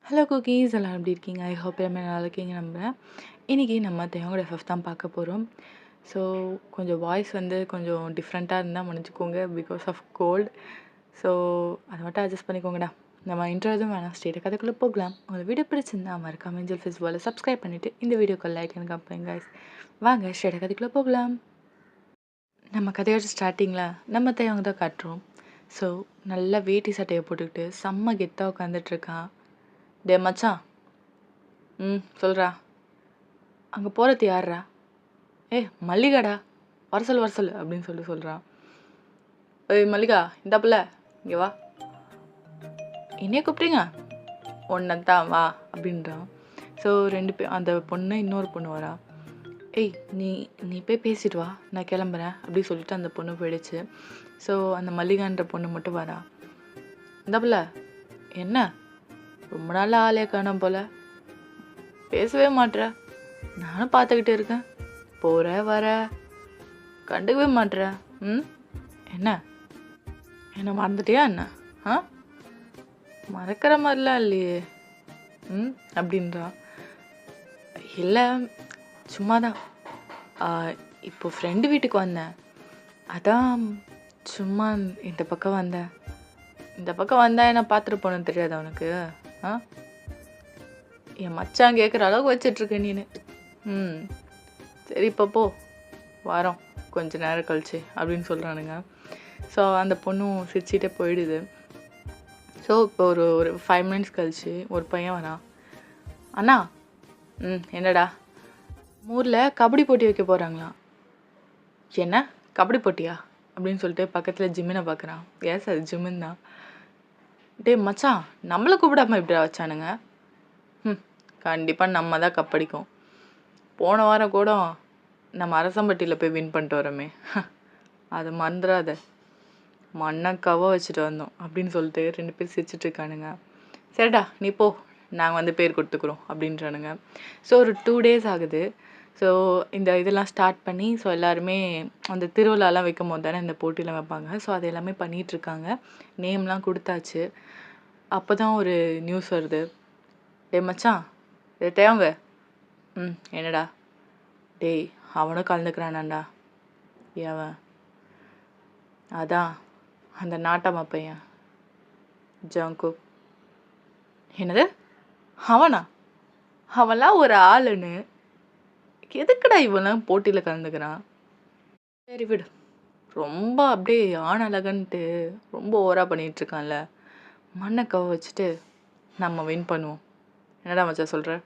Hello cookies எல்லாம் எப்படி இருக்கீங்க? ஐ ஹோப் எல்லாமே நல்லா இருக்கீங்க நம்புகிறேன். இன்றைக்கி நம்ம தேவங்களோட எஃப்எஃப் தான் பார்க்க போகிறோம். ஸோ கொஞ்சம் வாய்ஸ் வந்து கொஞ்சம் டிஃப்ரெண்ட்டாக இருந்தால் மன்னிச்சுக்கோங்க பிகாஸ் ஆஃப் கோல்டு. ஸோ அதை மட்டும் அட்ஜஸ்ட் பண்ணிக்கோங்கடா. நம்ம இன்ட்ரோ எதுவும் வேணாம், ஸ்ட்ரெயிட்டாக கதைக்குள்ளே போகலாம். உங்களுக்கு வீடியோ பிடிச்சிருந்தா மறக்காம ஏஞ்சல் ஃபெஸ்டிவலை சப்ஸ்கிரைப் பண்ணிவிட்டு இந்த வீடியோக்கு லைக் எனக்கு கம்பெனி கைஸ். வாங்க ஸ்ட்ரெயிட்டாக கதைக்குள்ளே போகலாம். நம்ம கதையோட ஸ்டார்டிங்கில் நம்ம தேவங்க தான் காட்டுறோம். ஸோ நல்லா வேட்டி சட்டையை போட்டுக்கிட்டு செம்ம கெத்தாக உட்காந்துட்ருக்கான். டே மச்சான், சொல்கிறா, அங்கே போகிறது யார்ரா? மல்லிகாடா, வர சொல்லு அப்படின்னு சொல்கிறான். ஏய் மல்லிகா, இந்த பிள்ளை இங்கே வா. என்னைய கூப்பிட்டீங்க? ஒன்றைத்தான் வா அப்படின்றான். ஸோ ரெண்டு பேர், அந்த பொண்ணு இன்னொரு பொண்ணு வரா. ஏய் நீ நீ போய் பேசிட்டு வா, நான் கிளம்புறேன் அப்படி சொல்லிட்டு அந்த பொண்ணு போயிடுச்சு. ஸோ அந்த மல்லிகான்ற பொண்ணு மட்டும் வரா. இந்த பிள்ளை என்ன ரொம்ப நாள் ஆளே காணோம் போல, பேசவே மாட்ற, நானும் பார்த்துக்கிட்டே இருக்கேன், போகிற வர கண்டுக்கவே மாட்ற. என்ன என்ன மறந்துட்டியா என்ன? மறக்கிற மாதிரிலாம் இல்லையே அப்படின்றா. இல்லை சும்மா தான், இப்போ ஃப்ரெண்டு வீட்டுக்கு வந்தேன், அதான் சும்மா இந்த பக்கம் வந்தேன். இந்த பக்கம் வந்தா என்ன பார்த்துட்டு போனேன்னு தெரியாது அவனுக்கு? என் மச்சான் கேட்குற அளவுக்கு வச்சிட்ருக்க நீனு. சரி இப்போ போ, வரோம் கொஞ்ச நேரம் கழிச்சு அப்படின்னு சொல்கிறானுங்க. ஸோ அந்த பொண்ணும் சிரிச்சிட்டே போயிடுது. ஸோ இப்போ ஒரு 5 minutes கழிச்சு ஒரு பையன் வரான். அண்ணா, என்னடா, ஊரில் கபடி போட்டி வைக்க போகிறாங்களாம். என்ன கபடி போட்டியா அப்படின்னு சொல்லிட்டு பக்கத்தில் ஜிம்மினை பார்க்குறான். எஸ், அது ஜிம்மின் தான். டே மச்சான், நம்மளை கூப்பிடாம இப்படி வச்சானுங்க. கண்டிப்பாக நம்ம தான் கப்படிக்கும். போன வாரம் கூட நம்ம அரசம்பட்டியில் போய் வின் பண்ணிட்டு வரோமே, அதை மறந்துடாத, மண்ணக்காவாக வச்சுட்டு வந்தோம் அப்படின்னு சொல்லிட்டு 2 பேர் சிரிச்சிட்டு இருக்கானுங்க. சரிடா நீ போ, நாங்கள் வந்து பேர் கொடுத்துக்குறோம் அப்படின்றானுங்க. ஸோ ஒரு 2 days ஆகுது. ஸோ இந்த இதெல்லாம் ஸ்டார்ட் பண்ணி, ஸோ எல்லாருமே அந்த திருவிழாலாம் வைக்கும் போது தானே இந்த போட்டிலாம் வைப்பாங்க. ஸோ அது எல்லாமே பண்ணிகிட்ருக்காங்க. நேம்லாம் கொடுத்தாச்சு. அப்போ தான் ஒரு நியூஸ் வருது. டே மச்சான், தேவங்க. என்னடா? டேய் அவனும் கலந்துக்கிறானாண்டா. ஏவன்? அதான் அந்த நாட்டம்மா பையன் ஜங்குக். என்னது அவனா? அவன்லாம் ஒரு ஆளுன்னு எதுக்குடா இவன்லாம் போட்டியில் கலந்துக்கிறான்? சரி விடு, ரொம்ப அப்படியே ஆணழகன்ட்டு ரொம்ப ஓவராக பண்ணிகிட்ருக்கான்ல, மண்ணக்காவை வச்சுட்டு நம்ம வின் பண்ணுவோம். என்னடா மச்சா சொல்கிற?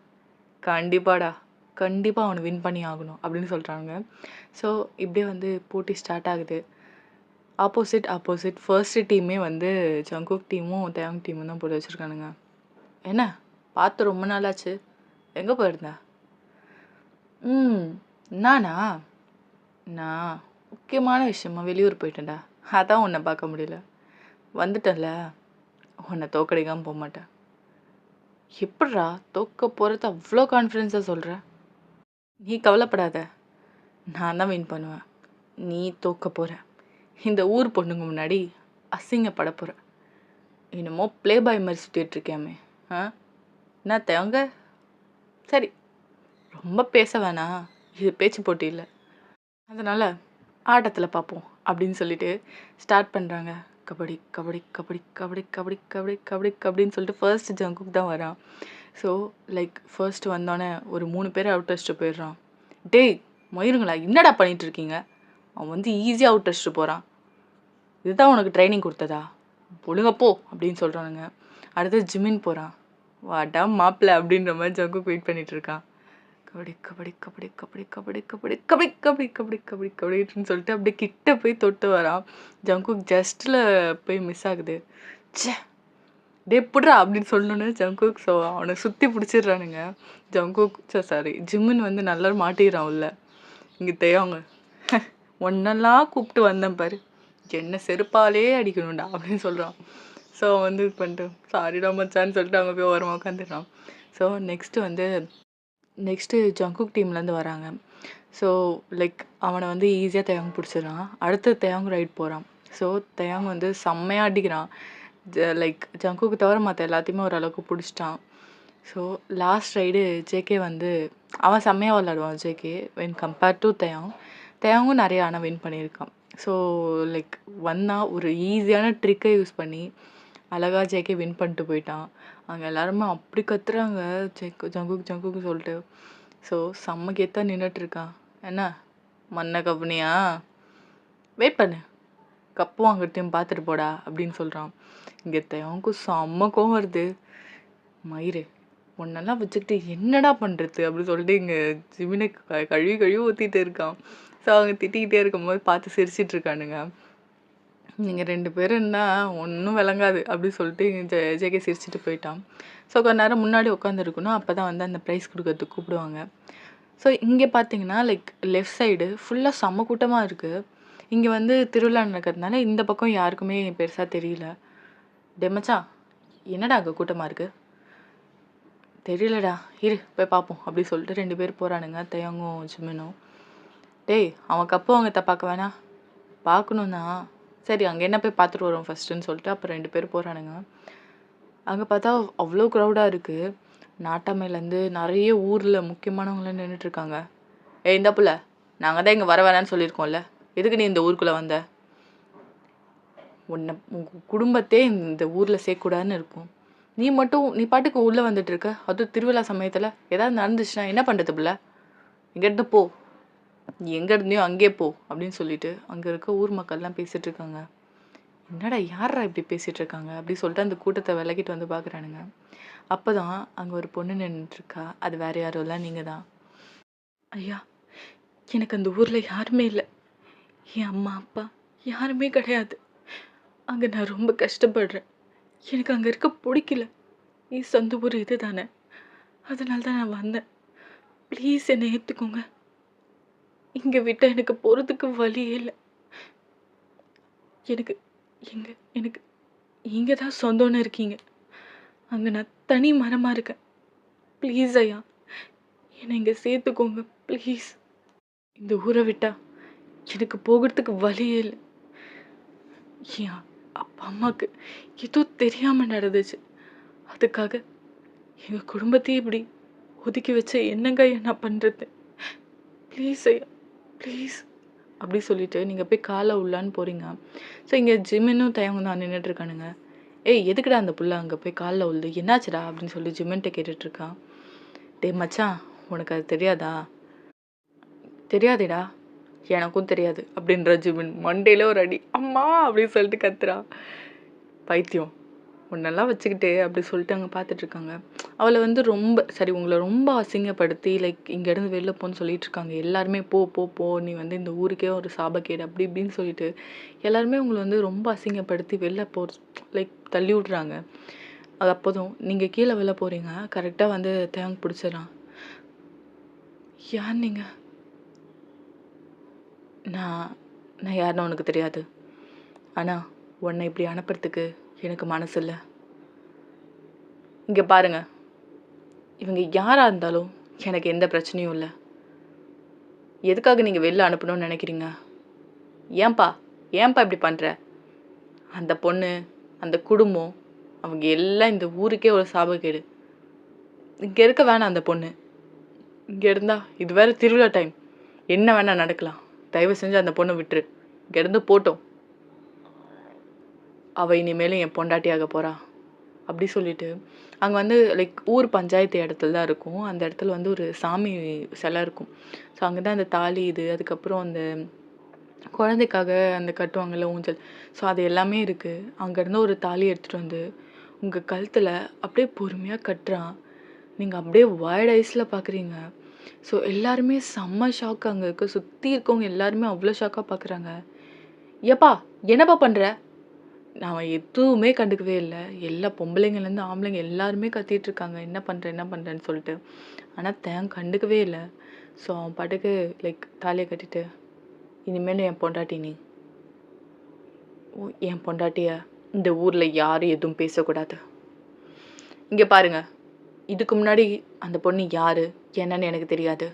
கண்டிப்பாடா, கண்டிப்பாக அவனை வின் பண்ணி ஆகணும் அப்படின்னு சொல்கிறாங்க. ஸோ இப்படியே வந்து போட்டி ஸ்டார்ட் ஆகுது. ஆப்போசிட் ஃபர்ஸ்ட் டீமே வந்து ஜங்குக் டீமும் தேவங் டீமும் தான் போட்டு வச்சுருக்கானுங்க. என்ன பார்த்து ரொம்ப நாளாச்சு, எங்கே போயிருந்தா? நானா? நான் முக்கியமான விஷயமா வெளியூர் போயிட்டேன்டா, அதான் உன்னை பார்க்க முடியல. வந்துட்டல, உன்னை தோக்கடிக்காமல் போக மாட்டேன். எப்பட்றா தோக்க போகிறது அவ்வளோ கான்ஃபிடென்ஸாக சொல்கிற? நீ கவலைப்படாத, நான் தான் வின் பண்ணுவேன். நீ தோக்க போகிற, இந்த ஊர் பொண்ணுங்க முன்னாடி அசிங்கப்பட போகிற. என்னமோ ப்ளே பாய் மாதிரி சுற்றிட்டுருக்கேமே. என்ன தேவங்க? சரி, ரொம்ப பேச வேணாம், இது பேச்சு போட்டி இல்லை, அதனால் ஆட்டத்தில் பார்ப்போம் அப்படின்னு சொல்லிட்டு ஸ்டார்ட் பண்ணுறாங்க. கபடி கபடி கபடி கபடி கபடி கபடி கபடி கபடின்னு சொல்லிட்டு ஃபர்ஸ்ட் ஜங்குக் தான் வரான். ஸோ லைக் ஃபர்ஸ்ட் வந்தோடனே ஒரு 3 பேரை அவுட் அடிச்சுட்டு போயிடுறான். டேய் மயிருங்களா, என்னடா பண்ணிகிட்ருக்கீங்க? அவன் வந்து ஈஸியாக அவுட் அடிச்சுட்டு போகிறான், இதுதான் உனக்கு ட்ரைனிங் கொடுத்ததா? ஒழுங்க போ அப்படின்னு சொல்கிறானுங்க. அடுத்து ஜிமின் போகிறான். வாடா மாப்பிள்ள அப்படின்ற மாதிரி ஜங்குக் வெயிட் பண்ணிட்டு இருக்கான். கபடி கபடி கபடி கபடி கபடி கபடி கபடி கபடி கபடி கபடி கபடின்னு சொல்லிட்டு அப்படியே கிட்ட போய் தொட்டு வரான். ஜங்குக் ஜஸ்ட்டில் போய் மிஸ் ஆகுது. சே டே புட்றா அப்படின்னு சொல்லணுன்னு ஜங்குக் ஸோ அவனை சுற்றி பிடிச்சிடுறானுங்க. ஜங்குக் சாரி ஜிம்மின் வந்து நல்லா மாட்டிடுறான் உள்ள. இங்கே தேவங்க, ஒன்னெல்லாம் கூப்பிட்டு வந்தேன் பாரு, என்ன செருப்பாலே அடிக்கணும்டா அப்படின்னு சொல்கிறான். ஸோ வந்து இது பண்ணிட்டு சாரிடா மச்சான்னு சொல்லிட்டு அவங்க போய் ஓரமாக உட்காந்துடுறான். ஸோ நெக்ஸ்ட்டு ஜங்குக் டீம்லேருந்து வராங்க. ஸோ லைக் அவனை வந்து ஈஸியாக தேவங்க பிடிச்சிடுறான். அடுத்து தேவங்க ரைட் போகிறான். ஸோ தேவங்க வந்து செம்மையாக அடிக்கிறான். லைக் ஜங்குக்கு தவிர மற்ற எல்லாத்தையுமே ஓரளவுக்கு பிடிச்சிட்டான். ஸோ லாஸ்ட் ரைடு ஜேகே வந்து அவன் செம்மையாக விளாடுவான் ஜேகே வென் கம்பேர்ட் டு தயாங். தயாங்கும் நிறைய ஆனால் வின் பண்ணியிருக்கான். ஸோ லைக் வந்தான் ஒரு ஈஸியான ட்ரிக்கை யூஸ் பண்ணி அழகாக ஜேகே வின் பண்ணிட்டு போயிட்டான். அங்கே எல்லாருமே அப்படி கத்துறாங்க ஜங்குக்கு சொல்லிட்டு. ஸோ செம்ம கெத்தாக நின்றுட்டுருக்கான். என்ன மண்ணை கப்புனியா, வெயிட் பண்ணு, கப்பு வாங்குறதையும் பார்த்துட்டு போடா அப்படின்னு சொல்கிறான். இங்கே தயாங்கும் செம்ம கோவம் வருது. மயிறு உன்னெல்லாம் வச்சுக்கிட்டு என்னடா பண்ணுறது அப்படின்னு சொல்லிட்டு இங்கே ஜிமினை கழுவி ஊற்றிட்டு இருக்கான். ஸோ அவங்க திட்டிக்கிட்டே இருக்கும்போது பார்த்து சிரிச்சிட்டு இருக்கானுங்க. நீங்கள் 2 பேரும் இருந்தால் ஒன்றும் விளங்காது அப்படின்னு சொல்லிட்டு இங்கே ஜேகே சிரிச்சிட்டு போயிட்டான். ஸோ கொஞ்ச நேரம் முன்னாடி உட்காந்துருக்கணும், அப்போ தான் வந்து அந்த ப்ரைஸ் கொடுக்கறதுக்கு கூப்பிடுவாங்க. ஸோ இங்கே பார்த்தீங்கன்னா லைக் லெஃப்ட் சைடு ஃபுல்லாக செம்ம கூட்டமாக இருக்குது. இங்கே வந்து திருவிழா நடக்கிறதுனால இந்த பக்கம் யாருக்குமே பெருசாக தெரியல. டெமச்சா என்னடா அங்கே கூட்டமாக இருக்குது? தெரியலடா, இரு போய் பார்ப்போம் அப்படி சொல்லிட்டு 2 பேர் போகிறானுங்க, தயங்கும் ஜிமினும். டேய் அவன் கப்பு வாங்கத்தை பார்க்க வேணாம், பார்க்கணும் தான், சரி அங்கே என்ன போய் பார்த்துட்டு வரோம் ஃபஸ்ட்டுன்னு சொல்லிட்டு அப்புறம் 2 பேர் போகிறானுங்க. அங்கே பார்த்தா அவ்வளோ க்ரௌடாக இருக்குது. நாட்டாமையிலேருந்து நிறைய ஊரில் முக்கியமானவங்களாம் நின்றுட்டுருக்காங்க. இந்த புள்ள நாங்கள் தான் இங்கே வர வேணான்னு சொல்லியிருக்கோம்ல, எதுக்கு நீ இந்த ஊருக்குள்ளே வந்த? உன்னை உங்கள் குடும்பத்தே இந்த ஊரில் சேர்க்கக்கூடாதுன்னு இருக்கும், நீ பாட்டுக்கு உள்ளே வந்துட்டு இருக்க, அதுவும் திருவிழா சமயத்தில் ஏதாவது நடந்துச்சுன்னா என்ன பண்ணுறது புள்ள? இங்கேருந்து போ, நீ எங்கே இருந்தியோ அங்கேயே போ அப்படின்னு சொல்லிட்டு அங்கே இருக்க ஊர் மக்கள்லாம் பேசிகிட்டு இருக்காங்க. என்னடா யாரா இப்படி பேசிகிட்டு இருக்காங்க அப்படின்னு சொல்லிட்டு அந்த கூட்டத்தை விலகிட்டு வந்து பார்க்குறானுங்க. அப்போ தான் அங்கே ஒரு பொண்ணு நின்றுட்டுருக்கா. அது வேறு யாரும் இல்லை, நீங்கள் தான். ஐயா, எனக்கு அந்த ஊரில் யாருமே இல்லை, என் அம்மா அப்பா யாருமே கிடையாது. அங்கே நான் ரொம்ப கஷ்டப்படுறேன், எனக்கு அங்கே இருக்க பிடிக்கல. சொந்த ஊர் இது தானே, அதனால தான் நான் வந்தேன். ப்ளீஸ் என்னை ஏற்றுக்கோங்க, இங்கே விட்டால் எனக்கு போகிறதுக்கு வழியே இல்லை. எனக்கு இங்கே தான் சொந்தம்னு இருக்கீங்க, அங்கே நான் தனி மரமாக இருக்கேன். ப்ளீஸ் ஐயா என்னை இங்கே சேர்த்துக்கோங்க ப்ளீஸ். இந்த ஊரை விட்டா எனக்கு போகிறதுக்கு வழியே இல்லை. என் அப்பா அம்மாவுக்கு ஏதோ தெரியாமல் நடந்துச்சு, அதுக்காக எங்கள் குடும்பத்தையே இப்படி ஒதுக்கி வச்ச என்னங்க ஐயா நான் பண்ணுறது? ப்ளீஸ் ஐயா ப்ளீஸ் அப்படி சொல்லிட்டு நீங்கள் போய் காலை உள்ளான்னு போகிறீங்க. ஸோ இங்கே ஜிமினும் தயங்கும் தான் நின்றுட்டுருக்கானுங்க. ஏய் எதுக்குடா அந்த புள்ள அங்கே போய் காலில் உள்ளு, என்னாச்சுடா அப்படின்னு சொல்லி ஜிமின்கிட்ட கேட்டுட்ருக்கான். டே மச்சான் உனக்கு அது தெரியாதா? தெரியாதேடா, எனக்கும் தெரியாது அப்படின்ற ஜிமின் மண்டேல ஒரு அடி அம்மா அப்படின்னு சொல்லிட்டு கத்துறா. பைத்தியம் உன்னெல்லாம் வச்சுக்கிட்டு அப்படி சொல்லிட்டு அங்கே பார்த்துட்ருக்காங்க. அவளை வந்து ரொம்ப சரி உங்களை ரொம்ப அசிங்கப்படுத்தி லைக் இங்கேருந்து வெளில போன்னு சொல்லிட்டு இருக்காங்க எல்லாருமே. போ போ போ நீ வந்து இந்த ஊருக்கே ஒரு சாபக்கேடு அப்படி இப்படின்னு சொல்லிட்டு எல்லாருமே உங்களை வந்து ரொம்ப அசிங்கப்படுத்தி வெளில லைக் தள்ளி விட்றாங்க. அது அப்போதும் நீங்கள் கீழே வெளில போகிறீங்க, கரெக்டாக வந்து தேங்க் பிடிச்சிடறான். யார் நீங்கள்? நான் யாருன்னு உனக்கு தெரியாது, ஆனால் உன்னை இப்படி அனுப்புறதுக்கு எனக்கு மனசு இல்லை. இங்கே பாருங்க, இவங்க யாராக இருந்தாலும் எனக்கு எந்த பிரச்சனையும் இல்லை. எதுக்காக நீங்கள் வெளில அனுப்பணும்னு நினைக்கிறீங்க? ஏன்பா இப்படி பண்ணுற? அந்த பொண்ணு, அந்த குடும்பம், அவங்க எல்லாம் இந்த ஊருக்கே ஒரு சாபக்கேடு. இங்கே இருக்க வேணாம் அந்த பொண்ணு. இங்கே இருந்தா இது வேறு திருவிழா டைம், என்ன வேணால் நடக்கலாம். தயவு செஞ்சு அந்த பொண்ணை விட்டுரு, இங்கேருந்து போட்டோம். அவள் இனிமேலும் என் பொண்டாட்டியாக போகிறா அப்படி சொல்லிட்டு அங்கே வந்து லைக் ஊர் பஞ்சாயத்து இடத்துல தான் இருக்கும். அந்த இடத்துல வந்து ஒரு சாமி சிலை இருக்கும். ஸோ அங்கே தான் அந்த தாலி இது, அதுக்கப்புறம் அந்த குழந்தைக்காக அந்த கட்டுவாங்கள்ல ஊஞ்சல், ஸோ அது எல்லாமே இருக்குது. அங்கேருந்து ஒரு தாலி எடுத்துகிட்டு வந்து உங்கள் கழுத்தில் அப்படியே பொறுமையாக கட்டுறான். நீங்கள் அப்படியே வைட் ஐஸில் பார்க்குறீங்க. ஸோ எல்லாருமே செம்ம ஷாக். அங்கே இருக்க சுற்றி இருக்கவங்க எல்லாருமே அவ்வளோ ஷாக்காக பார்க்குறாங்க. ஏப்பா என்னப்பா பண்ணுற? நான் எதுவுமே கண்டுக்கவே இல்லை. எல்லா பொம்பளைங்கலேருந்து ஆம்பளைங்க எல்லாருமே கத்திகிட்ருக்காங்க, என்ன பண்ணுறேன்னு சொல்லிட்டு. ஆனால் தேங்க கண்டுக்கவே இல்லை. ஸோ அவன் பாட்டுக்கு லைக் தாலியை கட்டிட்டு, இனிமேல் என் பொண்டாட்டி நீ, என் பொண்டாட்டியை இந்த ஊரில் யாரும் எதுவும் பேசக்கூடாது. இங்கே பாருங்கள், இதுக்கு முன்னாடி அந்த பொண்ணு யார் என்னன்னு எனக்கு தெரியாது,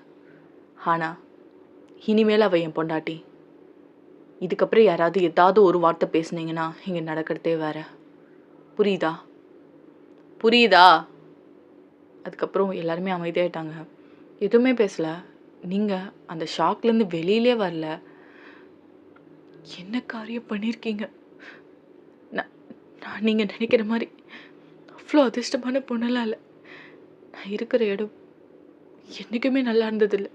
ஆனால் இனிமேல் அவள் என் பொண்டாட்டி. இதுக்கப்புறம் யாராவது ஏதாவது ஒரு வார்த்தை பேசுனீங்கன்னா இங்கே நடக்கிறதே வேற. புரியுதா புரியுதா? அதுக்கப்புறம் எல்லாருமே அமைதியாயிட்டாங்க. எதுவுமே பேசல. நீங்கள் அந்த ஷாக்லேருந்து வெளியிலே வரல. என்ன காரியம் பண்ணியிருக்கீங்க? நான் நான் நீங்கள் நினைக்கிற மாதிரி அவ்வளோ அதிர்ஷ்டமான பொண்ணெல்லாம் இல்லை. நான் இருக்கிற இடம் என்றைக்குமே நல்லா இருந்ததில்லை.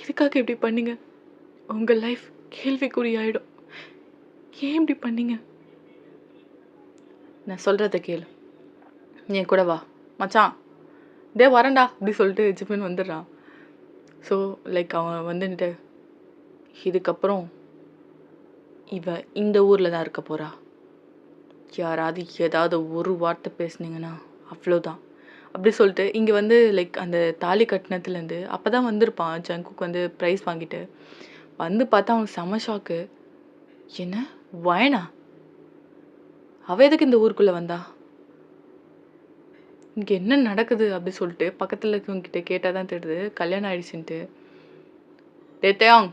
எதுக்காக இப்படி பண்ணீங்க? உங்கள் லைஃப் கேள்விக்குறியாயிடும். ஏன் இப்படி பண்ணீங்க? நான் சொல்கிறத கேளு. நீ என் கூட வா மச்சான். வரேன்டா அப்படி சொல்லிட்டு ஜிமின் வந்துடுறான். ஸோ லைக் அவன் வந்துட்டு, இதுக்கப்புறம் இவ இந்த ஊரில் தான் இருக்க போகிறா. யாராவது ஏதாவது ஒரு வார்த்தை பேசுனீங்கன்னா அவ்வளோதான் அப்படி சொல்லிட்டு இங்கே வந்து லைக் அந்த தாலி கட்டினத்துலேருந்து அப்போ தான் வந்திருப்பான் ஜங்குக்கு வந்து ப்ரைஸ் வாங்கிட்டு வந்து பார்த்தா அவனுக்கு செம ஷாக்கு. என்ன வயனா? அவ எதுக்கு இந்த ஊருக்குள்ளே வந்தா? இங்கே என்ன நடக்குது அப்படி சொல்லிட்டு பக்கத்தில் இருக்கவங்கிட்ட கேட்டால் தான் தெரியுது கல்யாணம் ஆயிடுச்சுன்ட்டு. டேயாங்,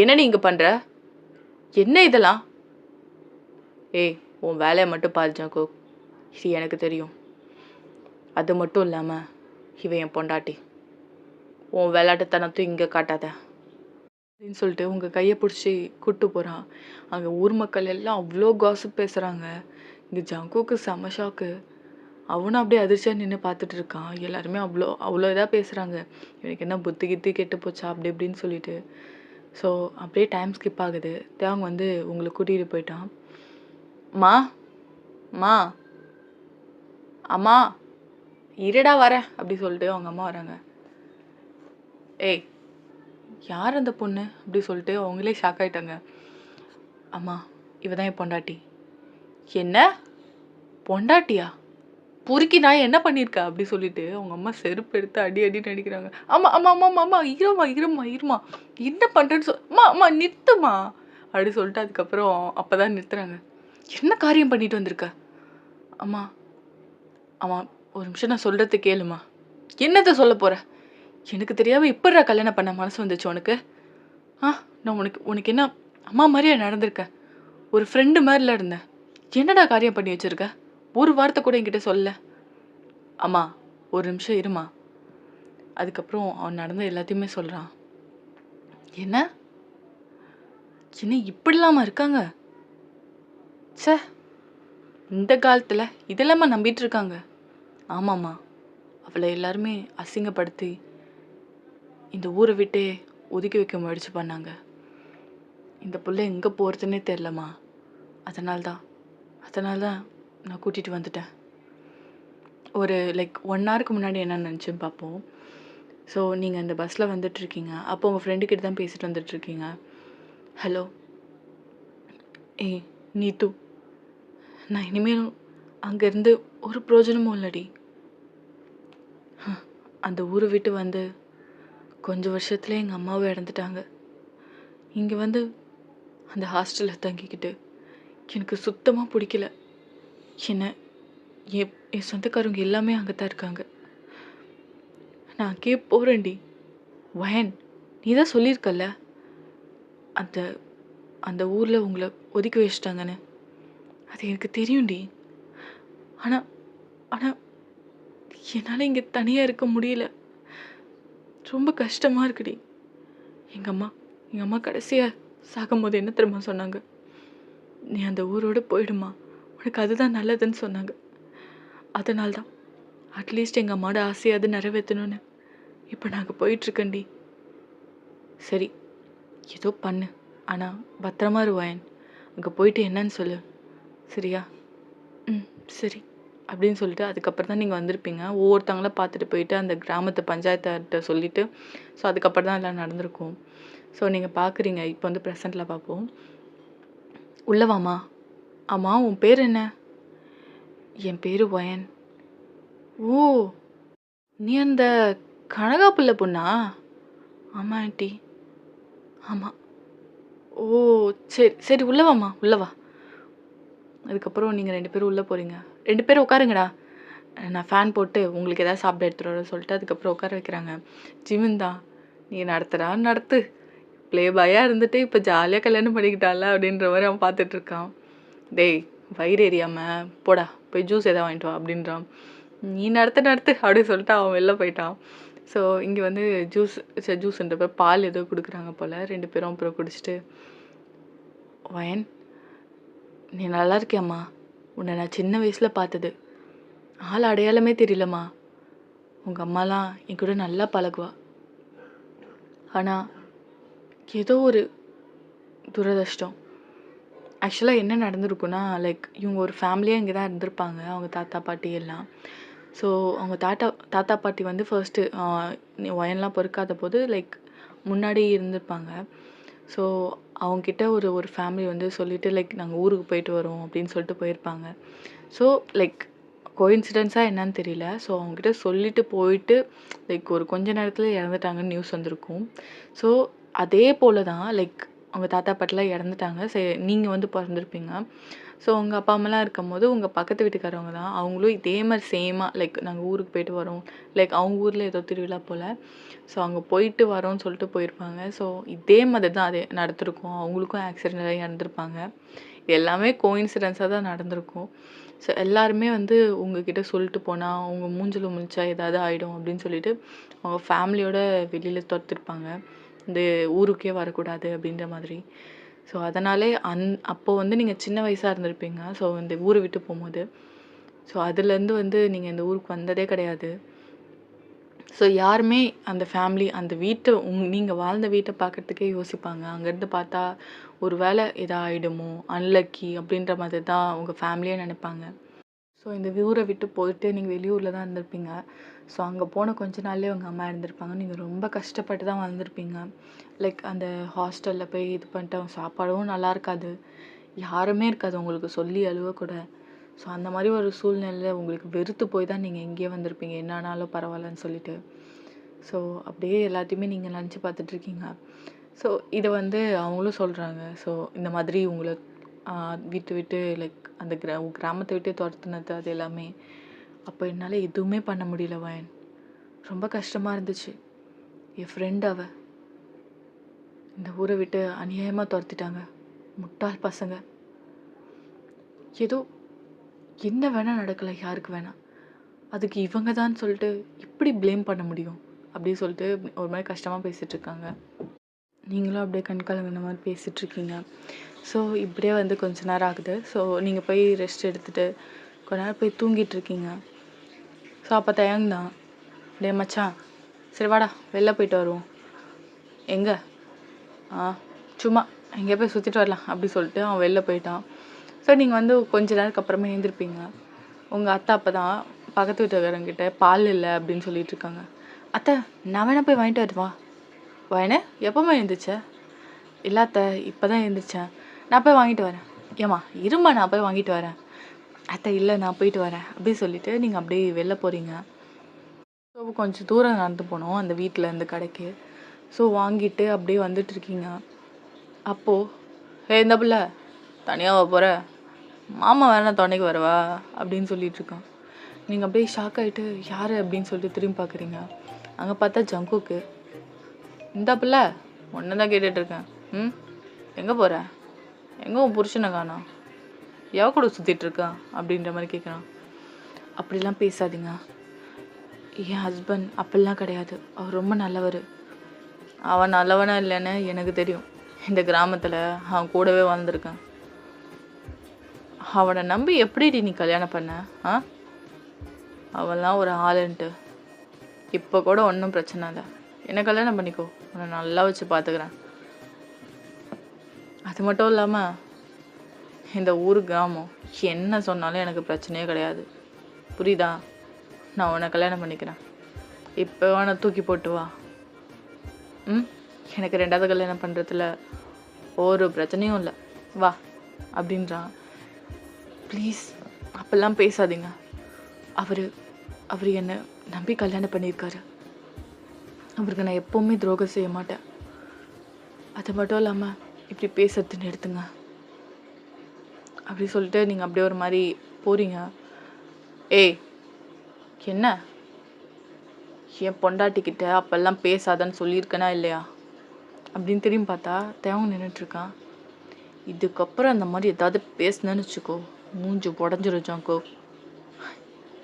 என்ன நீ இங்கே பண்ணுற? என்ன இதெல்லாம்? ஏய், உன் வேலையை மட்டும் பாரு ஜாங்கோ. இது எனக்கு தெரியும். அது மட்டும் இல்லாமல் இவன் என் பொண்டாட்டி. உன் விளையாட்டுத்தனத்தும் இங்கே காட்டாத அப்படின்னு சொல்லிட்டு உங்கள் கையை பிடிச்சி கூப்பிட்டு போகிறான். அங்கே ஊர் மக்கள் எல்லாம் அவ்வளோ காசிப் பேசுகிறாங்க. இங்கே ஜங்குக்கு செம ஷாக்கு. அவனும் அப்படியே அதிர்ச்சியாக நின்று பார்த்துட்டு இருக்கான். எல்லாருமே அவ்வளோ இதாக பேசுகிறாங்க. எனக்கு என்ன புத்தி கித்தி கெட்டு போச்சா அப்படி இப்படின்னு சொல்லிட்டு. ஸோ அப்படியே டைம் ஸ்கிப் ஆகுது. தேவங்க வந்து உங்களை கூட்டிகிட்டு போயிட்டான். மா அம்மா இருடா வரேன் அப்படி சொல்லிட்டு அவங்க அம்மா வராங்க. ஏய், யார் அந்த பொண்ணு அப்படி சொல்லிட்டு அவங்களே ஷாக் ஆகிட்டாங்க. அம்மா, இவ தான் என் பொண்டாட்டி. என்ன பொண்டாட்டியா? பொறுக்கி நான் என்ன பண்ணியிருக்கா அப்படி சொல்லிட்டு அவங்க அம்மா செருப்பு எடுத்து அடின்னு அடிக்கிறாங்க. ஆமாம் ஆமாம் ஆமாம் அம்மா இருமா என்ன பண்ணுறேன்னு அம்மா நிறுத்துமா அப்படி சொல்லிட்டு அதுக்கப்புறம் அப்போ தான் நிறுத்துறாங்க. என்ன காரியம் பண்ணிட்டு வந்திருக்க? அம்மா ஒரு நிமிஷம் நான் சொல்கிறது கேளுமா. என்னத்தை சொல்ல போகிற? எனக்கு தெரியாமல் எப்படிடா கல்யாணம் பண்ண மனசு வந்துச்சு உனக்கு? நான் உனக்கு என்ன அம்மா மாதிரியா நடந்திருக்கேன்? ஒரு ஃப்ரெண்டு மாதிரிலாம் இருந்தேன். என்னடா காரியம் பண்ணி வச்சுருக்க? ஒரு வார்த்தை கூட என்கிட்ட சொல்ல. அம்மா ஒரு நிமிஷம் இருமா. அதுக்கப்புறம் அவன் நடந்த எல்லாத்தையுமே சொல்கிறான். என்ன இப்படிலாமா இருக்காங்க? சே, இந்த காலத்தில் இதெல்லாமா நம்பிட்டு இருக்காங்க? ஆமாம்மா, அவளை எல்லாருமே அசிங்கப்படுத்தி இந்த ஊரை விட்டே ஒதுக்கி வைக்க முயற்சி பண்ணாங்க. இந்த பிள்ளை எங்கே போகிறதுனே தெரிலம்மா. அதனால தான் நான் கூட்டிகிட்டு வந்துட்டேன். ஒரு லைக் 1 ஹவருக்கு முன்னாடி என்ன நினச்சுன்னு பார்ப்போம். ஸோ நீங்கள் அந்த பஸ்ஸில் வந்துட்டுருக்கீங்க. அப்போ உங்கள் ஃப்ரெண்டுக்கிட்ட தான் பேசிட்டு வந்துட்டுருக்கீங்க. ஹலோ ஏய் நீத்து, நான் இனிமேலும் அங்கேருந்து ஒரு பிரயோஜனமும் இல்லடி. அந்த ஊரை விட்டு வந்து கொஞ்சம் வருஷத்துல எங்கள் அம்மாவை இறந்துட்டாங்க. இங்கே வந்து அந்த ஹாஸ்டலில் தங்கிக்கிட்டு எனக்கு சுத்தமாக பிடிக்கல. என் சொந்தக்காரங்க எல்லாமே அங்கே தான் இருக்காங்க. நான் அங்கேயே போகிறேன்டி. வயன், நீ தான் சொல்லியிருக்கல்ல அந்த அந்த ஊரில் உங்களை ஒதுக்கி வச்சிட்டாங்கன்னு. அது எனக்கு தெரியும்டி. ஆனால் என்னால் இங்கே தனியாக இருக்க முடியல. ரொம்ப கஷ்டமாக இருக்குடி. எங்கள் அம்மா கடைசியாக சாகும்போது என்ன தெரியுமா சொன்னாங்க? நீ அந்த ஊரோடு போயிடுமா, உனக்கு அதுதான் நல்லதுன்னு சொன்னாங்க. அதனால்தான் அட்லீஸ்ட் எங்கள் அம்மாவோட ஆசையாவது நிறைவேற்றணும்னு இப்போ நாங்கள் போயிட்டுருக்கேன்டி. சரி, ஏதோ பண்ணு, ஆனால் பத்திரமா இருவாயன். அங்கே போயிட்டு என்னன்னு சொல்லு, சரியா? சரி அப்படின்னு சொல்லிட்டு அதுக்கப்புறம் தான் நீங்கள் வந்திருப்பீங்க. ஒவ்வொருத்தவங்கள பார்த்துட்டு போயிட்டு அந்த கிராமத்து பஞ்சாயத்துகிட்ட சொல்லிவிட்டு, ஸோ அதுக்கப்புறம் தான் எல்லாம் நடந்திருக்கும். ஸோ நீங்கள் பார்க்குறீங்க. இப்போ வந்து ப்ரெசண்ட்டில் பார்ப்போம். உள்ளவாம்மா. ஆமாம், உன் பேர் என்ன? என் பேர் வயன். ஓ, நீ அந்த கனகா பிள்ளை பொண்ணா? ஆமாம் ஆண்டி. ஆமாம். ஓ சரி உள்ளவாம்மா, உள்ளவா. அதுக்கப்புறம் நீங்கள் 2 பேரும் உள்ளே போகிறீங்க. 2 பேரும் உட்காருங்கடா, நான் ஃபேன் போட்டு உங்களுக்கு எதாவது சாப்பிட எடுத்துகிட்டு வர சொல்லிட்டு அதுக்கப்புறம் உட்கார வைக்கிறாங்க. ஜிமின் தான், நீ நடத்து, ப்ளே பாயாக இருந்துட்டு இப்போ ஜாலியாக கல்யாணம் பண்ணிக்கிட்டால அப்படின்ற மாதிரி அவன் பார்த்துட்ருக்கான். டேய், வயிறு எரியாமல் போடா போய் ஜூஸ் எதாவது வாங்கிட்டு வா அப்படின்றான். நீ நடத்து அப்படின்னு சொல்லிட்டு அவன் வெளில போயிட்டான். ஸோ இங்கே வந்து ஜூஸ்ன்றப்ப பால் ஏதோ கொடுக்குறாங்க போல். 2 பேரும் அப்புறம் குடிச்சிட்டு, வயன் நீ நல்லா இருக்கியாம்மா, உன்னை நான் சின்ன வயசில் பார்த்தது, ஆள் அடையாளமே தெரியலம்மா, உங்கள் அம்மாலாம் என் கூட நல்லா பழகுவா, ஆனால் ஏதோ ஒரு துரதிர்ஷ்டம். ஆக்சுவலாக என்ன நடந்திருக்குன்னா, லைக் இவங்க ஒரு ஃபேமிலியாக இங்கே தான் இருந்திருப்பாங்க, அவங்க தாத்தா பாட்டி எல்லாம். ஸோ அவங்க தாத்தா பாட்டி வந்து ஃபர்ஸ்ட்டு ஒயன்லாம் பொறுக்காத போது லைக் முன்னாடி இருந்திருப்பாங்க. ஸோ அவங்கக்கிட்ட ஒரு ஃபேமிலி வந்து சொல்லிவிட்டு லைக் நாங்கள் ஊருக்கு போயிட்டு வரோம் அப்படின்னு சொல்லிட்டு போயிருப்பாங்க. ஸோ லைக் கோஇன்சிடென்ஸாக என்னன்னு தெரியல. ஸோ அவங்ககிட்ட சொல்லிட்டு போயிட்டு லைக் ஒரு கொஞ்ச நேரத்தில் இறந்துட்டாங்கன்னு நியூஸ் வந்திருக்கும். ஸோ அதே போல் தான் லைக் அவங்க தாத்தா பாட்டிலாம் இறந்துட்டாங்க. சரி, நீங்கள் வந்து பிறந்திருப்பீங்க. ஸோ உங்கள் அப்பா அம்மாலாம் இருக்கும்போது உங்கள் பக்கத்து வீட்டுக்காரவங்க தான், அவங்களும் இதே மாதிரி சேமாக லைக் நாங்கள் ஊருக்கு போயிட்டு வரோம், லைக் அவங்க ஊரில் ஏதோ திருவிழா போல், ஸோ அங்கே போயிட்டு வரோன்னு சொல்லிட்டு போயிருப்பாங்க. ஸோ இதே மாதிரி தான் அதே நடந்திருக்கும். அவங்களுக்கும் ஆக்சிடென்ட் ஆகி இறந்துருப்பாங்க. இது எல்லாமே கோஇன்சிடென்ஸாக தான் நடந்திருக்கும். ஸோ எல்லாருமே வந்து உங்ககிட்ட சொல்லிட்டு போனால் அவங்க மூஞ்சில் முழிச்சா ஏதாவது ஆகிடும் அப்படின்னு சொல்லிட்டு அவங்க ஃபேமிலியோட வெளியில் துரத்திருப்பாங்க, இந்த ஊருக்கே வரக்கூடாது அப்படின்ற மாதிரி. ஸோ அதனாலே அப்போது வந்து நீங்கள் சின்ன வயசாக இருந்திருப்பீங்க. ஸோ இந்த ஊரை விட்டு போகும்போது, ஸோ அதுலேருந்து வந்து நீங்கள் இந்த ஊருக்கு வந்ததே கிடையாது. ஸோ யாருமே அந்த ஃபேமிலி அந்த வீட்டை நீங்கள் வாழ்ந்த வீட்டை பார்க்குறதுக்கே யோசிப்பாங்க. அங்கேருந்து பார்த்தா ஒரு வேளை ஆகிடுமோ, அன்லக்கி அப்படின்ற மாதிரி தான் உங்கள் ஃபேமிலியே நினைப்பாங்க. ஸோ இந்த ஊரை விட்டு போயிட்டு நீங்கள் வெளியூரில் தான் இருந்திருப்பீங்க. ஸோ அங்கே போன கொஞ்ச நாள்லேயே உங்கள் அம்மா இருந்திருப்பாங்க. நீங்கள் ரொம்ப கஷ்டப்பட்டு தான் வளர்ந்துருப்பீங்க. லைக் அந்த ஹாஸ்டலில் போய் இது பண்ணிட்டு சாப்பாடும் நல்லா இருக்காது, யாருமே இருக்காது உங்களுக்கு சொல்லி அழுவக்கூட. ஸோ அந்த மாதிரி ஒரு சூழ்நிலையில் உங்களுக்கு வெறுத்து போய் தான் நீங்கள் எங்கேயே வந்திருப்பீங்க, என்னானாலும் பரவாயில்லன்னு சொல்லிட்டு. ஸோ அப்படியே எல்லாத்தையுமே நீங்கள் நினச்சி பார்த்துட்ருக்கீங்க. ஸோ இதை வந்து அவங்களும் சொல்கிறாங்க. ஸோ இந்த மாதிரி உங்களை வீட்டு விட்டு லைக் அந்த கிராமத்தை விட்டு துரத்துனது அது எல்லாமே. அப்போ என்னால் எதுவுமே பண்ண முடியல வயன், ரொம்ப கஷ்டமாக இருந்துச்சு. என் ஃப்ரெண்ட் இந்த ஊரை விட்டு அநியாயமாக துரத்திட்டாங்க, முட்டாள் பசங்க. ஏதோ என்ன வேணால் நடக்கலை, யாருக்கு வேணாம், அதுக்கு இவங்க தான் சொல்லிட்டு இப்படி ப்ளேம் பண்ண முடியும் அப்படின்னு சொல்லிட்டு ஒரு மாதிரி கஷ்டமாக பேசிகிட்ருக்காங்க. நீங்களும் அப்படியே கண்கலங்கின மாதிரி பேசிகிட்ருக்கீங்க. ஸோ இப்படியே வந்து கொஞ்ச நேரம் ஆகுது. ஸோ நீங்கள் போய் ரெஸ்ட் எடுத்துகிட்டு கொஞ்ச நேரம் போய் தூங்கிட்டுருக்கீங்க. ஸோ அப்போ தயங்குதான், டே மச்சான் சரி வாடா வெளில போயிட்டு வருவோம். எங்கே? சும்மா எங்கேயா போய் சுற்றிட்டு வரலாம் அப்படி சொல்லிட்டு அவன் வெளில போயிட்டான். ஸோ நீங்கள் வந்து கொஞ்ச நேரத்துக்கு அப்புறமே எழுந்திருப்பீங்க. உங்கள் அத்தை அப்போ தான் பக்கத்து வீட்டுக்காரங்கிட்ட பால் இல்லை அப்படின்னு சொல்லிட்டு இருக்காங்க. அத்தை நான் வேணா போய் வாங்கிட்டு வருவா. வயனே எப்போம்மா எழுந்திரிச்ச? இல்லை அத்தை இப்போ தான் எழுந்திரிச்சேன், நான் போய் வாங்கிட்டு வரேன். ஏம்மா இருமா நான் போய் வாங்கிட்டு வரேன். அத்தை இல்லை நான் போயிட்டு வரேன் அப்படின்னு சொல்லிட்டு நீங்கள் அப்படியே வெளில போகிறீங்க. ஸோ கொஞ்சம் தூரம் நடந்து போனோம் அந்த வீட்டில் இருந்து கடைக்கு. ஸோ வாங்கிட்டு அப்படியே வந்துட்டுருக்கீங்க. அப்போது இந்த பிள்ளை தனியாக போகிற, மாமா வேணா துணைக்கு வரவா அப்படின்னு சொல்லிகிட்ருக்கான். நீங்கள் அப்படியே ஷாக் ஆகிட்டு யார் அப்படின்னு சொல்லிட்டு திரும்பி பார்க்குறீங்க. அங்கே பார்த்தா ஜங்குக்கு. இந்த பிள்ளை ஒன்று தான் கேட்டுட்ருக்கேன், எங்கே போகிற, எங்கே உன் புருஷனை காணோம், எவ கூட சுற்றிட்டுருக்கான் அப்படின்ற மாதிரி கேட்குறான். அப்படிலாம் பேசாதீங்க, என் ஹஸ்பண்ட் அப்படிலாம் கிடையாது, அவர் ரொம்ப நல்லவர். அவன் நல்லவனா இல்லைன்னு எனக்கு தெரியும், இந்த கிராமத்தில் அவன் கூடவே வாழ்ந்துருக்கான். அவனை நம்பி எப்படி நீ கல்யாணம் பண்ண? அவன்லாம் ஒரு ஆளுன்ட்டு இப்போ கூட ஒன்றும் பிரச்சனை இல்லை, என்ன கல்யாணம் பண்ணிக்கோ, உன்னை நல்லா வச்சு பார்த்துக்கிறேன். அது மட்டும் இல்லாமல் இந்த ஊர் கிராமம் என்ன சொன்னாலும் எனக்கு பிரச்சனையே கிடையாது, புரியுதா? நான் உன்னை கல்யாணம் பண்ணிக்கிறேன், இப்போ அவனை தூக்கி போட்டு வா. எனக்கு 2வது கல்யாணம் பண்ணுறதுல ஒரு பிரச்சனையும் இல்லை, வா அப்படின்றான். ப்ளீஸ் அப்பெல்லாம் பேசாதீங்க, அவர் என்னை நம்பி கல்யாணம் பண்ணியிருக்காரு, அவருக்கு நான் எப்போவுமே துரோகம் செய்ய மாட்டேன். அது மட்டும் இல்லாமல் இப்படி பேசுறது நிறுத்துங்க அப்படி சொல்லிட்டு நீங்கள் அப்படியே ஒரு மாதிரி போகிறீங்க. ஏய் என்ன, என் பொண்டாட்டிக்கிட்ட அப்பெல்லாம் பேசாதான்னு சொல்லியிருக்கேனா இல்லையா அப்படின்னு திரும்பி பார்த்தா தேவன் நின்றுட்டுருக்கான். இதுக்கப்புறம் அந்த மாதிரி ஏதாவது பேசுனேன்னு வச்சுக்கோ, மூஞ்சு உடஞ்சிரும் ஜாங்கோ.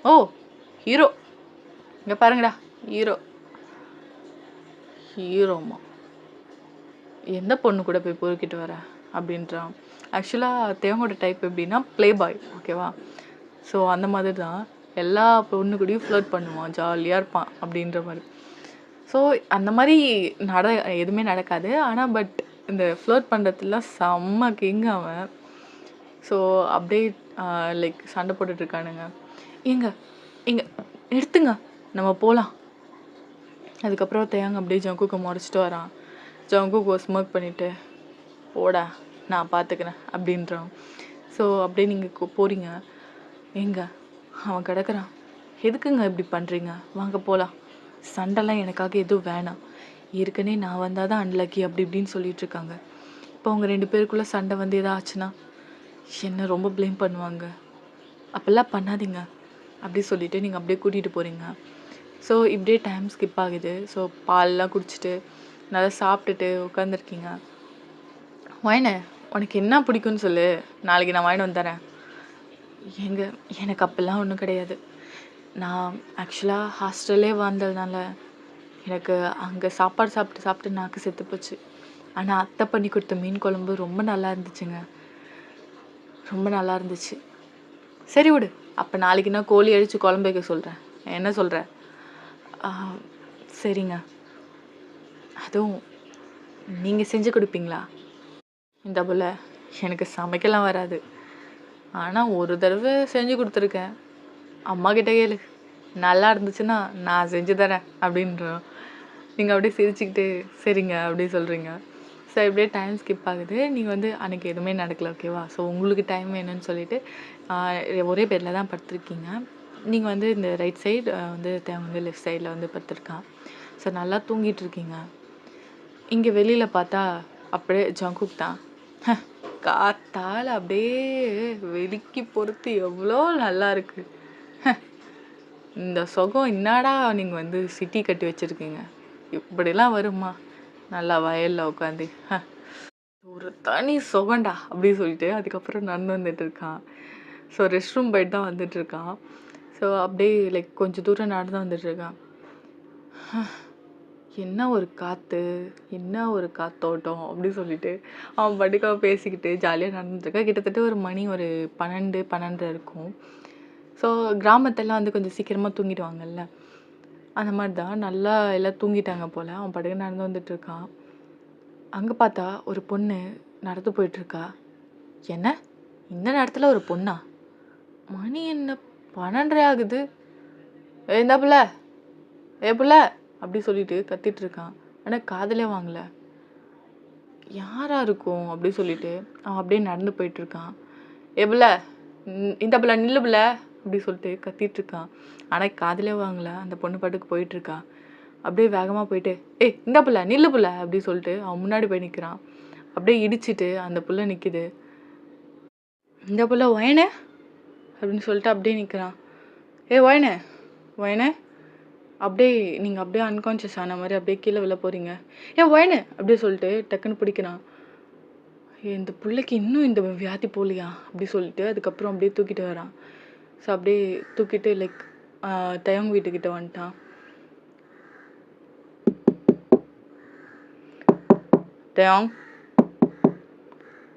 ஓ ஹீரோ, இங்கே பாருங்கடா ஹீரோ. ஹீரோமா எந்த பொண்ணு கூட போய் பொறுக்கிட்டு வர அப்படின்றான். ஆக்சுவலாக தேவங்கோட டைப் எப்படின்னா ப்ளே பாய், ஓகேவா? ஸோ அந்த மாதிரி தான் எல்லா பொண்ணு கூடயும் ஃப்ளர்ட் பண்ணுவான், ஜாலியாக இருப்பான் அப்படின்ற மாதிரி. ஸோ அந்த மாதிரி எதுவுமே நடக்காது. ஆனால் பட் இந்த ஃப்ளர்ட் பண்ணுறதுலாம் செம்ம கிங் அவன். ஸோ அப்படியே லைக் சண்டை போட்டுட்ருக்கானுங்க. எங்க எடுத்துங்க நம்ம போகலாம். அதுக்கப்புறம் தேங்க அப்படியே ஜங்குக்கு முறைச்சிட்டு வரான். ஜங்குக்கு ஸ்மோக் பண்ணிவிட்டு ஓடா நான் பார்த்துக்கிறேன் அப்படின்றான். ஸோ அப்படியே நீங்கள் போகிறீங்க. அவன் கிடக்குறான். எதுக்குங்க இப்படி பண்ணுறீங்க, வாங்க போகலாம். சண்டைலாம் எனக்காக எதுவும் வேணாம், ஏற்கனவே நான் வந்தால் தான் அன்லக்கி அப்படி இப்படின்னு சொல்லிகிட்ருக்காங்க. இப்போ அவங்க 2 பேருக்குள்ளே சண்டை வந்து எதாவது ஆச்சுன்னா என்ன ரொம்ப ப்ளேம் பண்ணுவாங்க. அப்போல்லாம் பண்ணாதீங்க அப்படி சொல்லிவிட்டு நீங்கள் அப்படியே கூட்டிகிட்டு போகிறீங்க. ஸோ இப்படியே டைம் ஸ்கிப் ஆகுது. ஸோ பால்லாம் குடிச்சிட்டு நல்லா சாப்பிட்டுட்டு உட்காந்துருக்கீங்க. வாயினே உனக்கு என்ன பிடிக்கும்னு சொல்லு, நாளைக்கு நான் வாங்கிட்டு வந்துத்தரேன். எனக்கு அப்போல்லாம் ஒன்றும் கிடையாது. நான் ஆக்சுவலாக ஹாஸ்டல்லே வாழ்ந்ததுனால எனக்கு அங்கே சாப்பாடு சாப்பிட்டு சாப்பிட்டு நாக்கு செத்து போச்சு. ஆனால் அத்தை பண்ணி கொடுத்த மீன் குழம்பு ரொம்ப நல்லா இருந்துச்சுங்க, ரொம்ப நல்லா இருந்துச்சு. சரி விடு, அப்போ நாளைக்கு நான் கோழி அடித்து குழம்பு வைக்க சொல்கிறேன், என்ன சொல்கிற? சரிங்க. அதுவும் நீங்கள் செஞ்சு கொடுப்பீங்களா? இந்த போல் எனக்கு சமைக்கலாம் வராது, ஆனால் ஒரு தடவை செஞ்சு கொடுத்துருக்கேன். அம்மா கிட்ட கேளு, நல்லா இருந்துச்சுன்னா நான் செஞ்சு தரேன் அப்படின்றோம். நீங்கள் அப்படியே சிரிச்சுக்கிட்டு சரிங்க அப்படி சொல்கிறீங்க. ஸோ இப்படியே டைம் ஸ்கிப் ஆகுது. நீங்கள் வந்து அன்றைக்கி எதுவுமே நடக்கலை, ஓகேவா? ஸோ உங்களுக்கு டைம் வேணும்னு சொல்லிட்டு ஒரே பெட்டில் தான் படுத்துருக்கீங்க. நீங்கள் வந்து இந்த ரைட் சைடு வந்து தேவன் வந்து லெஃப்ட் சைடில் வந்து படுத்துருக்கான். ஸோ நல்லா தூங்கிட்டு இருக்கீங்க. இங்கே வெளியில் பார்த்தா அப்படியே ஜங்குக் தான் காத்தால் அப்படியே வெளுக்கி பொறுத்து எவ்வளோ நல்லா இருக்குது. இந்த சுகம் என்னடா நீங்கள் வந்து சிட்டி கட்டி வச்சுருக்கீங்க, இப்படிலாம் வருமா? நல்லா வயலில் உட்காந்து ஒரு தனி சுகண்டா அப்படின்னு சொல்லிட்டு அதுக்கப்புறம் நடந்து வந்துட்டு இருக்கான். ஸோ ரெஸ்ட் ரூம் போய்ட்டு தான் வந்துட்டுருக்கான். ஸோ அப்படியே லைக் கொஞ்சம் தூரம் நடந்து வந்துட்டுருக்கான். என்ன ஒரு காற்று, என்ன ஒரு காத்தோட்டம் அப்படின்னு சொல்லிட்டு அவன் படுக்காக பேசிக்கிட்டு ஜாலியாக நடந்துட்டுருக்கான். கிட்டத்தட்ட ஒரு மணி ஒரு 12, 12:30 இருக்கும். ஸோ கிராமத்தெல்லாம் வந்து கொஞ்சம் சீக்கிரமாக தூங்கிடுவாங்கல்ல, அந்த மாதிரி தான் நல்லா எல்லாம் தூங்கிட்டாங்க போல். அவன் படுக்க நடந்து வந்துட்டுருக்கான். அங்கே பார்த்தா ஒரு பொண்ணு நடந்து போயிட்டுருக்கா. என்ன இந்த நேரத்தில் ஒரு பொண்ணா? மணி என்ன 12:30 ஆகுது? ஏந்தா பிள்ள, பிள்ள அப்படி சொல்லிட்டு கத்திட்டு இருக்கான். ஆனால் காதலே வாங்கல. யாரா இருக்கும் அப்படி சொல்லிட்டு அவன் அப்படியே நடந்து போயிட்டுருக்கான். பிள்ள, இந்த பிள்ளை நில்லு பிள்ள அப்படி சொல்லிட்டு கத்திட்டு இருக்கான். ஆனால் காதலே வாங்கல. அந்த பொண்ணு பாட்டுக்கு போயிட்டுருக்கா. அப்படியே வேகமாக போயிட்டு இந்த பிள்ளை நில்லு பிள்ளை அப்படி சொல்லிட்டு அவன் முன்னாடி போய் நிற்கிறான். அப்படியே இடிச்சிட்டு அந்த புள்ள நிற்கிது. இந்த புள்ள ஒயனே அப்படின்னு சொல்லிட்டு அப்படியே நிற்கிறான். ஒயனே ஒயனே அப்படியே நீங்கள் அப்படியே அன்கான்ஷியஸ் ஆன மாதிரி அப்படியே கீழே விழ போகிறீங்க. ஒயனே அப்படியே சொல்லிட்டு டக்குன்னு பிடிக்கிறான். இந்த பிள்ளைக்கு இன்னும் இந்த வியாதி போகலையா அப்படி சொல்லிட்டு அதுக்கப்புறம் அப்படியே தூக்கிட்டு வரான். ஸோ அப்படியே தூக்கிட்டு லைக் தயவங்க வீட்டுக்கிட்ட வந்துட்டான். தேயாங்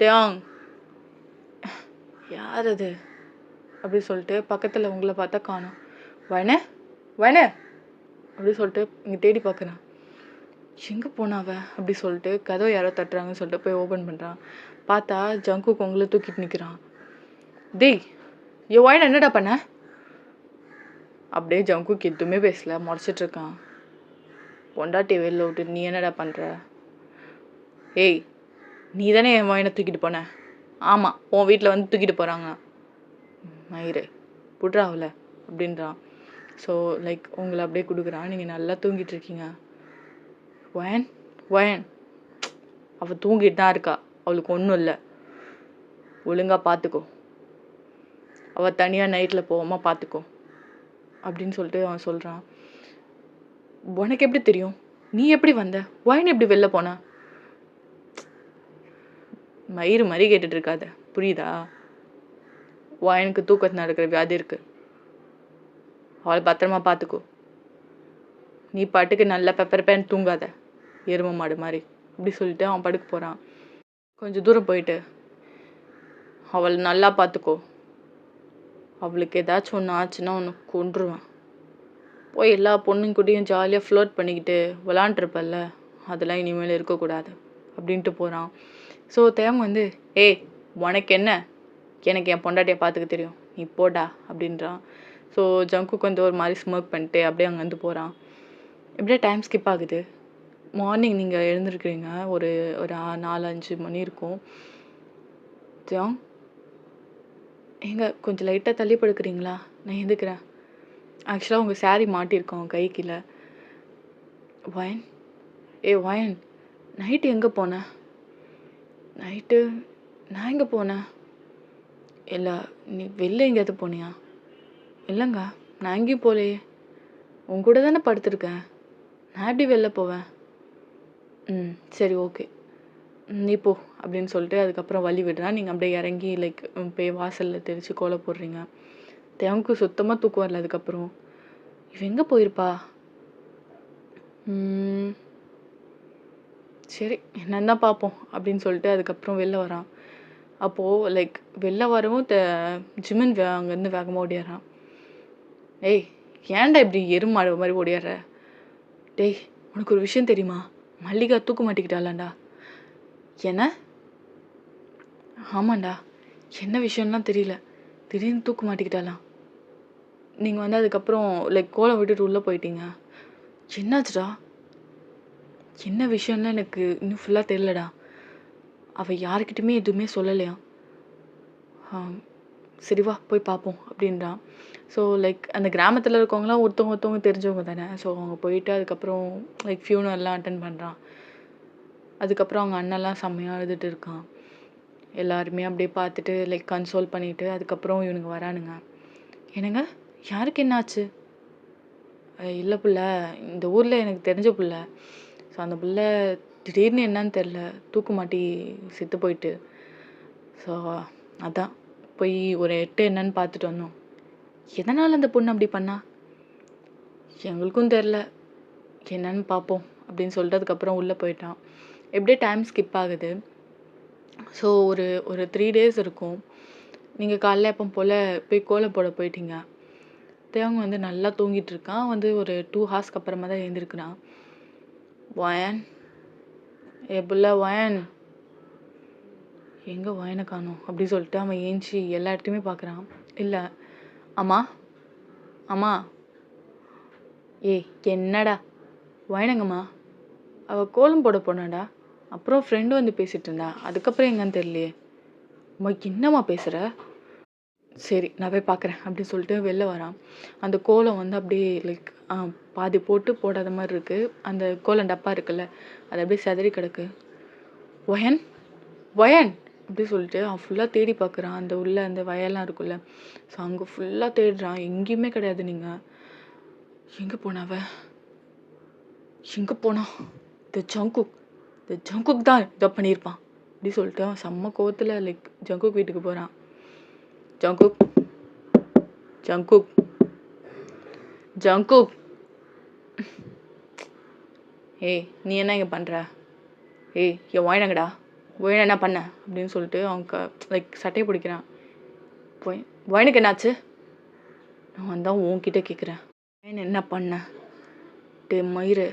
தேயாங் யார் அது அப்படி சொல்லிட்டு பக்கத்தில் உங்களை பார்த்தா காணோம். வயனே வயனே அப்படி சொல்லிட்டு இங்கே தேடி பார்க்குறான். எங்கே போனாவ அப்படி சொல்லிட்டு கதவை யாரோ தட்டுறாங்கன்னு சொல்லிட்டு போய் ஓப்பன் பண்ணுறான். பார்த்தா ஜங்குக்கு உங்களை தூக்கிட்டு நிற்கிறான். டேய் வயனை என்னடா பண்ண? அப்படியே ஜங்குக்கு எதுவுமே பேசல, முறைச்சிட்ருக்கான். பொண்டாட்டி வெளில விட்டு நீ என்னடா பண்ணுற? நீ தானே என் வயனை தூக்கிட்டு போன? ஆமாம், உன் வீட்டில் வந்து தூக்கிட்டு போகிறாங்க. மயிறு புட்றாவில் அப்படின்றான். ஸோ லைக் உங்களை அப்படியே கொடுக்குறான். நீங்கள் நல்லா தூங்கிட்டு இருக்கீங்க. வயன் வயன் அவள் தூங்கிட்டு தான் இருக்கா, அவளுக்கு ஒன்றும் இல்லை, ஒழுங்காக பார்த்துக்கோ, அவள் தனியாக நைட்டில் போகாமல் பார்த்துக்கோ அப்படின்னு சொல்லிட்டு அவன் சொல்கிறான். உனக்கு எப்படி தெரியும்? நீ எப்படி வந்த? வயன் எப்படி வெளில போனா? மயிறு மாதிரி கேட்டுட்டு இருக்காத, புரியுதா? எனக்கு தூக்கத்தில் நடக்கிற வியாதி இருக்குது, அவளை பத்திரமா பார்த்துக்கோ, நீ பாட்டுக்கு நல்லா பெப்பர் பேன் தூங்காத எரும மாடு மாதிரி இப்படி சொல்லிட்டு அவன் படுக்க போகிறான். கொஞ்சம் தூரம் போயிட்டு அவளை நல்லா பார்த்துக்கோ, அவளுக்கு ஏதாச்சும் ஒன்று ஆச்சுன்னா ஒன்று கொன்றுவேன், போய் எல்லா பொண்ணுங்கூடையும் ஜாலியாக ஃப்ளோட் பண்ணிக்கிட்டு விளாண்டுருப்பல்ல, அதெல்லாம் இனிமேல் இருக்கக்கூடாது அப்படின்ட்டு போகிறான். ஸோ தேவங்க வந்து ஏய் உனக்கு என்ன, எனக்கு என் பொண்டாட்டியை பார்த்துக்க தெரியும், நீ போடா அப்படின்றான். ஸோ ஜங்குக்கு வந்து ஒரு மாதிரி ஸ்மோக் பண்ணிட்டு அப்படியே அங்கேருந்து போகிறான். இப்படியே டைம் ஸ்கிப் ஆகுது. மார்னிங் நீங்கள் எழுந்திருக்கிறீங்க, ஒரு ஒரு 4-5 மணி இருக்கும். ஜங் கொஞ்சம் லைட்டாக தள்ளி படுக்கிறீங்களா, நான் எழுந்துக்கிறேன். ஆக்சுவலாக உங்கள் saree மாட்டியிருக்கோம் கை கீழே. வயன் வயன் நைட்டு எங்கே போனேன்? நைட்டு நான் எங்கே போனேன்? இல்லை நீ வெளில எங்கேயாவது போனியா? இல்லைங்க, நான் எங்கேயும் போகலையே, உன் கூட தானே படுத்திருக்கேன், நான் எப்படி வெளில போவேன்? சரி ஓகே, நீ போ அப்படின்னு சொல்லிட்டு அதுக்கப்புறம் வழி விடுறான். நீங்கள் அப்படியே இறங்கி லைக் போய் வாசலில் தெரித்து கோலம் போடுறீங்க. தேவனுக்கு சுத்தமாக தூக்கம் வரல. அதுக்கப்புறம் இவன் எங்கே போயிருப்பா? சரி என்னன்னு தான் பார்ப்போம் அப்படின்னு சொல்லிட்டு அதுக்கப்புறம் வெளில வரான். அப்போது லைக் வெளில வரவும் ஜிமின் அங்கேருந்து வேகமாக ஓடிடுறான். ஏய் ஏன்டா இப்படி எருமாடு மாதிரி ஓடிடுற? டேய் உனக்கு ஒரு விஷயம் தெரியுமா, மல்லிகா தூக்க மாட்டிக்கிட்டாளாண்டா. என்ன? ஆமாண்டா, என்ன விஷயம்லாம் தெரியல, திடீர்னு தூக்க மாட்டிக்கிட்டாலாம். நீங்கள் வந்து அதுக்கப்புறம் லைக் கோலம் விட்டுட்டு உள்ளே போயிட்டீங்க. என்னாச்சுடா? என்ன விஷயம்லாம் எனக்கு இன்னும் ஃபுல்லாக தெரியலடா, அவள் யாருக்கிட்டையுமே எதுவுமே சொல்லலையா. சரி வா போய் பார்ப்போம் அப்படின்றான். ஸோ லைக் அந்த கிராமத்தில் இருக்கவங்களாம் ஒருத்தவங்க தெரிஞ்சவங்க தானே. ஸோ அவங்க போயிட்டு அதுக்கப்புறம் லைக் ஃபியூனர்லாம் அட்டன் பண்ணுறான். அதுக்கப்புறம் அவங்க அண்ணெல்லாம் செம்மையாக எழுதிட்டு இருக்கான். எல்லாருமே அப்படியே பார்த்துட்டு லைக் கன்சோல் பண்ணிவிட்டு அதுக்கப்புறம் இவனுங்க வரானுங்க. என்னங்க யாருக்கு என்னாச்சு? இல்லை புள்ள, இந்த ஊரில் எனக்கு தெரிஞ்ச புள்ள. ஸோ அந்த புள்ள திடீர்னு என்னன்னு தெரில தூக்கு மாட்டி செத்து போயிட்டு. ஸோ அதான் போய் ஒரு என்னன்னு பார்த்துட்டு வந்தோம். எதனால் அந்த பொண்ணு அப்படி பண்ணா எங்களுக்கும் தெரில, என்னன்னு பார்ப்போம் அப்படின்னு சொல்லிட்டு அதுக்கப்புறம் உள்ளே போயிட்டான். எப்படியே டைம் ஸ்கிப் ஆகுது. ஸோ ஒரு 3 days இருக்கும். நீங்கள் காலைல எப்போ போல் போய் கோலம் போட போயிட்டீங்க. தேவங்க வந்து நல்லா தூங்கிட்டு இருக்கான். வந்து ஒரு 2 hours அப்புறமா தான் எழுந்திருக்கிறான். வயன் புள்ள வயன் எங்கே வயனை காணோம் அப்படி சொல்லிட்டு அவன் ஏஞ்சி எல்லா இடத்தையுமே பார்க்குறான். இல்லை. அம்மா அம்மா. என்னடா? வயனங்கம்மா அவள் கோலம் போட போனாடா, அப்புறம் ஃப்ரெண்டு வந்து பேசிகிட்டு இருந்தா, அதுக்கப்புறம் எங்கன்னு தெரியலையே. அம்மா என்னம்மா பேசுகிற? சரி நான் போய் பார்க்குறேன் அப்படின்னு சொல்லிட்டு வெளில வரான். அந்த கோலம் வந்து அப்படியே லைக் பாதி போட்டு போடாத மாதிரி இருக்குது. அந்த கோலம் டப்பா இருக்குல்ல, அது அப்படியே செதறி கிடக்கு. வயன் வயன் அப்படி சொல்லிட்டு அவன் ஃபுல்லாக தேடி பார்க்குறான். அந்த உள்ள அந்த வயல்லாம் இருக்குல்ல, ஸோ அங்கே ஃபுல்லாக தேடுறான். எங்கேயுமே கிடையாது. நீங்கள் எங்கே போனாவ? எங்கே போனா? இந்த ஜங்குக் தான் இதை பண்ணியிருப்பான் அப்படி சொல்லிட்டு அவன் செம்ம கோவத்தில் லைக் ஜங்குக் வீட்டுக்கு போகிறான். ஜங்குக் ஜங்குக் ஜங்குக் நீ என்ன இங்கே பண்ணுற? என் வாயினங்கடா, வாயின என்ன பண்ண அப்படின்னு சொல்லிட்டு அவங்க லைக் சட்டையை பிடிக்கிறான். வாயினுக்கு என்னாச்சு? நான் வந்தால் உன்கிட்ட கேட்குறேன், வாயின என்ன பண்ண? டே மயிறு,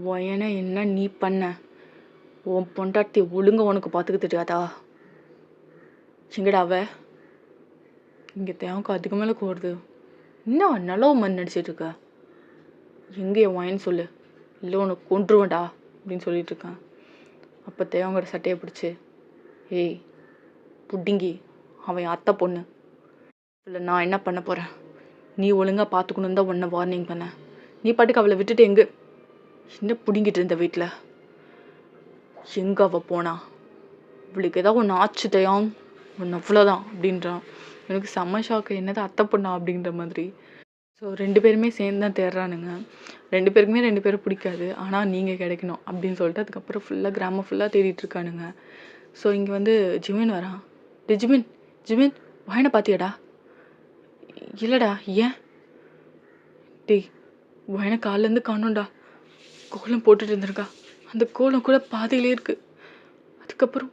வாயின என்ன நீ பண்ண? உன் பொண்டாட்டி ஒழுங்க உனக்கு பார்த்துக்க தெரியாதா? எங்கடா அவ? இங்கே தேவனுக்கு அதுக்கு மேலே கோருது. இன்னும் நல்ல மாதிரி நடிச்சிட்டு இருக்க. எங்கே என் வாயின்னு சொல்லு, இல்லை உனக்கு கொன்றுவேன்டா அப்படின்னு சொல்லிட்டு இருக்கான். அப்போ தேவங்கோட சட்டையை பிடிச்சி புட்டிங்கி, அவன் அத்தை பொண்ணு, இல்லை நான் என்ன பண்ண போகிறேன், நீ ஒழுங்காக பார்த்துக்கணும் தான் உன்னை வார்னிங் பண்ண. நீ பாட்டுக்கு அவளை விட்டுட்டு எங்கே என்ன பிடிங்கிட்டு இருந்த வீட்டில்? எங்கே அவள் போனா? இவளுக்கு ஏதாவது ஒன்று ஆச்சு தயாங், ஒன்று அவ்வளோதான் அப்படின்றான். எனக்கு செம்ம ஷாக்கு, என்னது அத்தை பொண்ணா அப்படின்ற மாதிரி. ஸோ 2 பேருமே சேர்ந்து தான் தேடுறானுங்க. 2 பேருக்குமே 2 பேரும் பிடிக்காது, ஆனால் நீங்கள் கிடைக்கணும் அப்படின்னு சொல்லிட்டு அதுக்கப்புறம் ஃபுல்லாக கிராமம் ஃபுல்லாக தேடிட்டு இருக்கானுங்க. ஸோ இங்கே வந்து ஜிமின் வரான். ஜிமின் வயனை பார்த்தியாடா? இல்லைடா. ஏன்? டேய், வயனை காலிலேருந்து காணோம்டா. கோலம் போட்டுட்டு இருந்திருக்கா. அந்த கோலம் கூட பாதியிலே இருக்கு. அதுக்கப்புறம்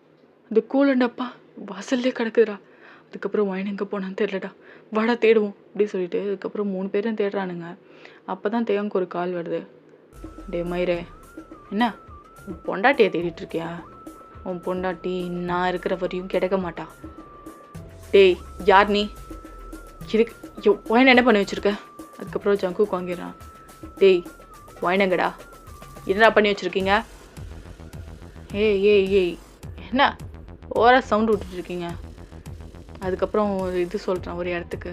அந்த கோலம் டப்பா வாசல்லே கிடக்குதுடா. அதுக்கப்புறம் வயன் எங்கே போனான்னு தெரியலடா. வாடா தேடுவோம் அப்படின்னு சொல்லிட்டு அதுக்கப்புறம் 3 பேரும் தேடுறானுங்க. அப்போ தான் தேவனுக்கு ஒரு கால் வருது. டே மயிரே, என்ன உன் பொண்டாட்டியை தேடிட்டு இருக்கியா? உன் பொண்டாட்டி நான் இருக்கிற வரையும் கிடைக்க மாட்டா. டேய், யார் நீ? இதுக்கு ஒயன் என்ன பண்ணி வச்சுருக்க? அதுக்கப்புறம் ஜங்குக்கு வாங்கிடுறான். டேய், ஒயனங்கடா, என்னடா பண்ணி வச்சுருக்கீங்க? ஏய் ஏய் ஏய், என்ன ஓவரா சவுண்டு விட்டுட்ருக்கீங்க? அதுக்கப்புறம் ஒரு இது சொல்கிறான் ஒரு இடத்துக்கு.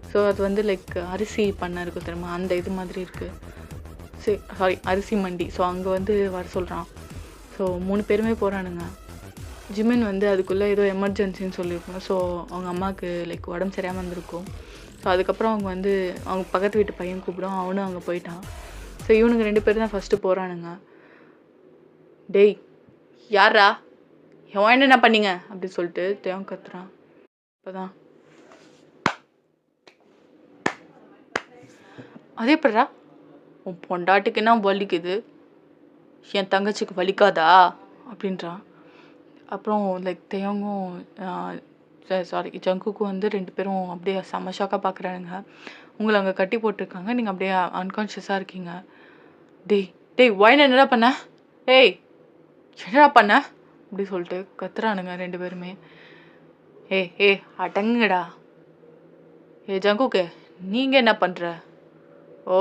ஸோ அது வந்து லைக் அரிசி பண்ணை இருக்கும் தெரியுமா, அந்த இது மாதிரி இருக்குது. சாரி, அரிசி மண்டி. ஸோ அங்கே வந்து வர சொல்கிறான். ஸோ 3 பேருமே போகிறானுங்க. ஜிமின் வந்து அதுக்குள்ளே ஏதோ எமர்ஜென்சின்னு சொல்லியிருக்கோம். ஸோ அவங்க அம்மாவுக்கு லைக் உடம்பு சரியாமல் இருந்திருக்கும். ஸோ அதுக்கப்புறம் அவங்க வந்து அவங்க பக்கத்து வீட்டு பையன் கூப்பிடும், அவனும் அங்கே போயிட்டான். ஸோ இவனுங்க 2 பேரும் தான் ஃபஸ்ட்டு போகிறானுங்க. டேய், யாரா எவன் என்ன பண்ணீங்க அப்படின்னு சொல்லிட்டு தேவன் கத்துறான். இப்போதான் அதே எப்படா உன் பொண்டாட்டுக்கு என்ன வலிக்குது, என் தங்கச்சிக்கு வலிக்காதா அப்படின்றான். அப்புறம் லைக் தேவங்கும் சாரி ஜங்குக்கும் வந்து 2 பேரும் அப்படியே செம்ம ஷாக்காக பார்க்குறானுங்க. உங்களை அங்கே கட்டி போட்டிருக்காங்க, நீங்கள் அப்படியே அன்கான்ஷியஸாக இருக்கீங்க. டேய் டேய் ஒயன் என்னடா பண்ண? டேய் என்னடா பண்ண அப்படி சொல்லிட்டு கத்துறானுங்க 2 பேருமே. ஏய் அடங்குடா. ஜங்குக்கு நீங்கள் என்ன பண்ணுற? ஓ,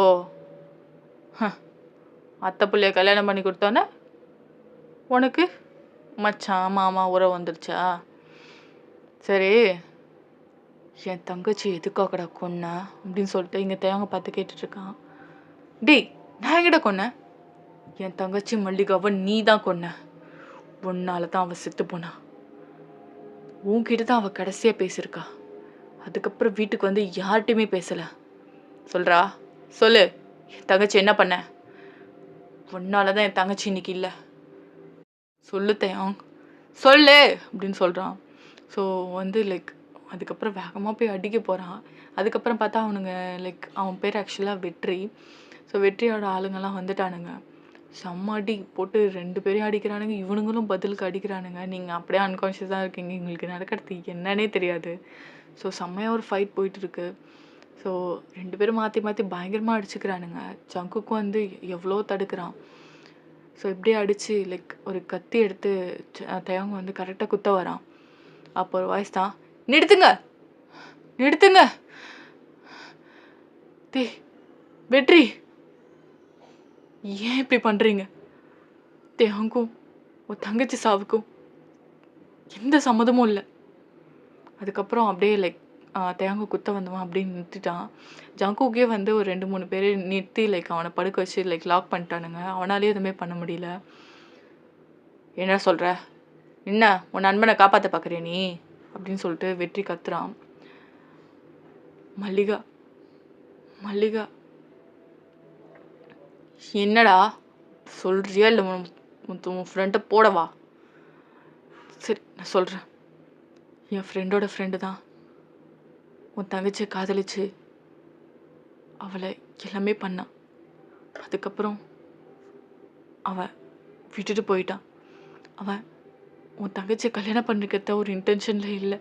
அத்தை பிள்ளைய கல்யாணம் பண்ணி கொடுத்தோன்னே உனக்கு மச்சான் மாமா உறவு வந்துடுச்சா? சரி, என் தங்கச்சி எதுக்காகடா கொன்ன அப்படின்னு சொல்லிட்டு இங்கே தேவங்க பார்த்து கேட்டுட்ருக்கான். டேய், நான் எங்கிட்ட கொன்னேன்? என் தங்கச்சி மல்லிகாவை நீ தான் கொன்ன. உன்னால தான் அவள் செத்து போனா. உன்கிட்ட தான் அவள் கடைசியாக பேசியிருக்கா. அதுக்கப்புறம் வீட்டுக்கு வந்து யார்கிட்டையுமே பேசலை. சொல்கிறா, சொல்லு, என் தங்கச்சி என்ன பண்ண? உன்னால தான் என் தங்கச்சி இன்னைக்கு இல்லை. சொல்லு தேவங், சொல்லு அப்படின்னு சொல்கிறான். ஸோ வந்து லைக் அதுக்கப்புறம் வேகமாக போய் அடிக்க போகிறான். அதுக்கப்புறம் பார்த்தா அவனுங்க லைக் அவன் பேர் ஆக்சுவலாக வெற்றி. ஸோ வெற்றியோட ஆளுங்கெல்லாம் வந்துட்டானுங்க. செம்ம அடி போட்டு 2 பேரையும் அடிக்கிறானுங்க. இவனுங்களும் பதிலுக்கு அடிக்கிறானுங்க. நீங்கள் அப்படியே அன்கான்ஷியஸாக இருக்கீங்க, எங்களுக்கு நடக்கிறது என்னன்னே தெரியாது. ஸோ செம்மையாக ஒரு ஃபைட் போயிட்டுருக்கு. ஸோ 2 பேரும் மாற்றி மாற்றி பயங்கரமாக அடிச்சுக்கிறானுங்க. ஜங்குக்கும் வந்து எவ்வளோ தடுக்கிறான். ஸோ இப்படியே அடித்து லைக் ஒரு கத்தி எடுத்து தேவங்க வந்து கரெக்டாக குத்த வரான். அப்போ ஒரு வாய்ஸ் தான், நிறுத்துங்க நிறுத்துங்க. டேய் வெற்றி, ஏன் இப்படி பண்ணுறீங்க? தேவங்கும் உன் தங்கச்சி சாவுக்கும் எந்த சம்மதமும் இல்லை. அதுக்கப்புறம் அப்படியே லைக் தேவங்க குத்த வந்தவன் அப்படின்னு நிறுத்திட்டான். ஜங்குக்கே வந்து ஒரு 2-3 பேர் நிறுத்தி லைக் அவனை படுக்க வச்சு லைக் லாக் பண்ணிட்டானுங்க. அவனாலே எதுவுமே பண்ண முடியல. என்ன சொல்கிற? என்ன உன் நண்பனை காப்பாற்ற பார்க்குறிய நீ அப்படின்னு சொல்லிட்டு வெற்றி கத்துறான். மல்லிகா மல்லிகா என்னடா சொல்கிறியா இல்லை உன் ஃப்ரெண்டை போடவா? சரி நான் சொல்கிறேன். என் ஃப்ரெண்டோட ஃப்ரெண்டு தான் உன் தங்கச்சியை காதலிச்சு அவளை எல்லாமே பண்ணான். அதுக்கப்புறம் அவன் விட்டுட்டு போயிட்டான். அவன் உன் தங்கச்சியை கல்யாணம் பண்ணிக்கிறத ஒரு இன்டென்ஷனில் இல்லை.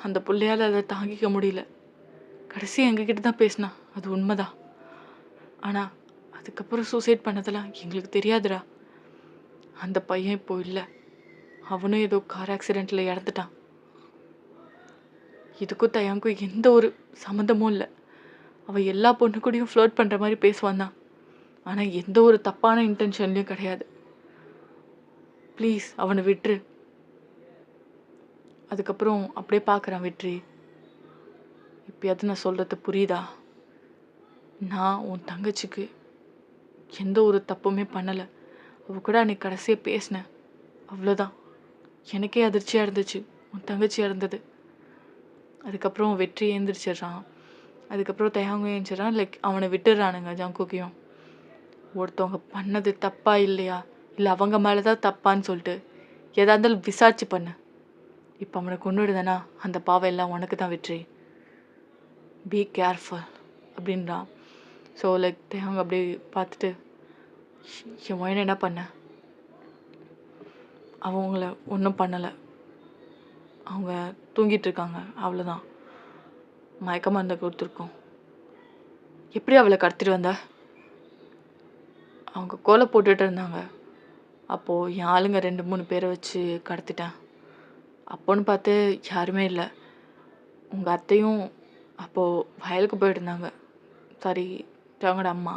அந்த பிள்ளையால் அதை தாங்கிக்க முடியல. கடைசி எங்ககிட்ட தான் பேசினான், அது உண்மைதான். ஆனால் அதுக்கப்புறம் சூசைட் பண்ணதெல்லாம் எங்களுக்கு தெரியாதுடா. அந்த பையன் இப்போ இல்லை, அவனும் ஏதோ கார் ஆக்சிடெண்ட்டில் இறந்துட்டான். இதுக்கும் தயாங்கும் எந்த ஒரு சம்மந்தமும் இல்லை. அவள் எல்லா பொண்ணு கூடயும் ஃப்ளோட் பண்ணுற மாதிரி பேசுவான் தான், ஆனால் எந்த ஒரு தப்பான இன்டென்ஷன்லையும் கிடையாது. ப்ளீஸ் அவனை விட்டுரு. அதுக்கப்புறம் அப்படியே பார்க்குறான் வெற்றி. இப்போயாவது நான் சொல்கிறது புரியுதா? நான் உன் தங்கச்சிக்கு எந்த ஒரு தப்புமே பண்ணலை. அவள் கூட அன்றைக்கி கடைசியாக பேசினேன், அவ்வளோதான். எனக்கே அதிர்ச்சியாக இருந்துச்சு உன் தங்கச்சி இறந்தது. அதுக்கப்புறம் வெற்றி எழுந்திரிச்சிட்றான். அதுக்கப்புறம் தயாங்க எழுந்திரிச்சிட்றான். லைக் அவனை விட்டுடுறானுங்க ஜங்குக்கையும். ஒருத்தவங்க பண்ணது தப்பா இல்லையா, இல்லை அவங்க மேலே தான் தப்பான்னு சொல்லிட்டு எதா இருந்தாலும் விசாரிச்சு பண்ணு. இப்போ அவனை கொன்னுடுதானா அந்த பாவம் எல்லாம் உனக்கு தான் வெற்றி, பி கேர்ஃபுல் அப்படின்றான். ஸோ லைக் தேவங்க அப்படியே பார்த்துட்டு, என் மொயனை என்ன பண்ண, அவங்கள ஒன்றும் பண்ணலை, அவங்க தூங்கிட்டு இருக்காங்க, அவ்வளோதான், மயக்க மருந்தை கொடுத்துருக்கோம், எப்படி அவளை கடத்திட்டு வந்த, அவங்க கோலை போட்டுட்டு இருந்தாங்க, அப்போது என் ஆளுங்க 2-3 பேரை வச்சு கடத்திட்டேன், அப்போன்னு பார்த்து யாருமே இல்லை, உங்கள் அத்தையும் அப்போது வயலுக்கு போயிட்டு இருந்தாங்க, சாரி அவங்களோட அம்மா,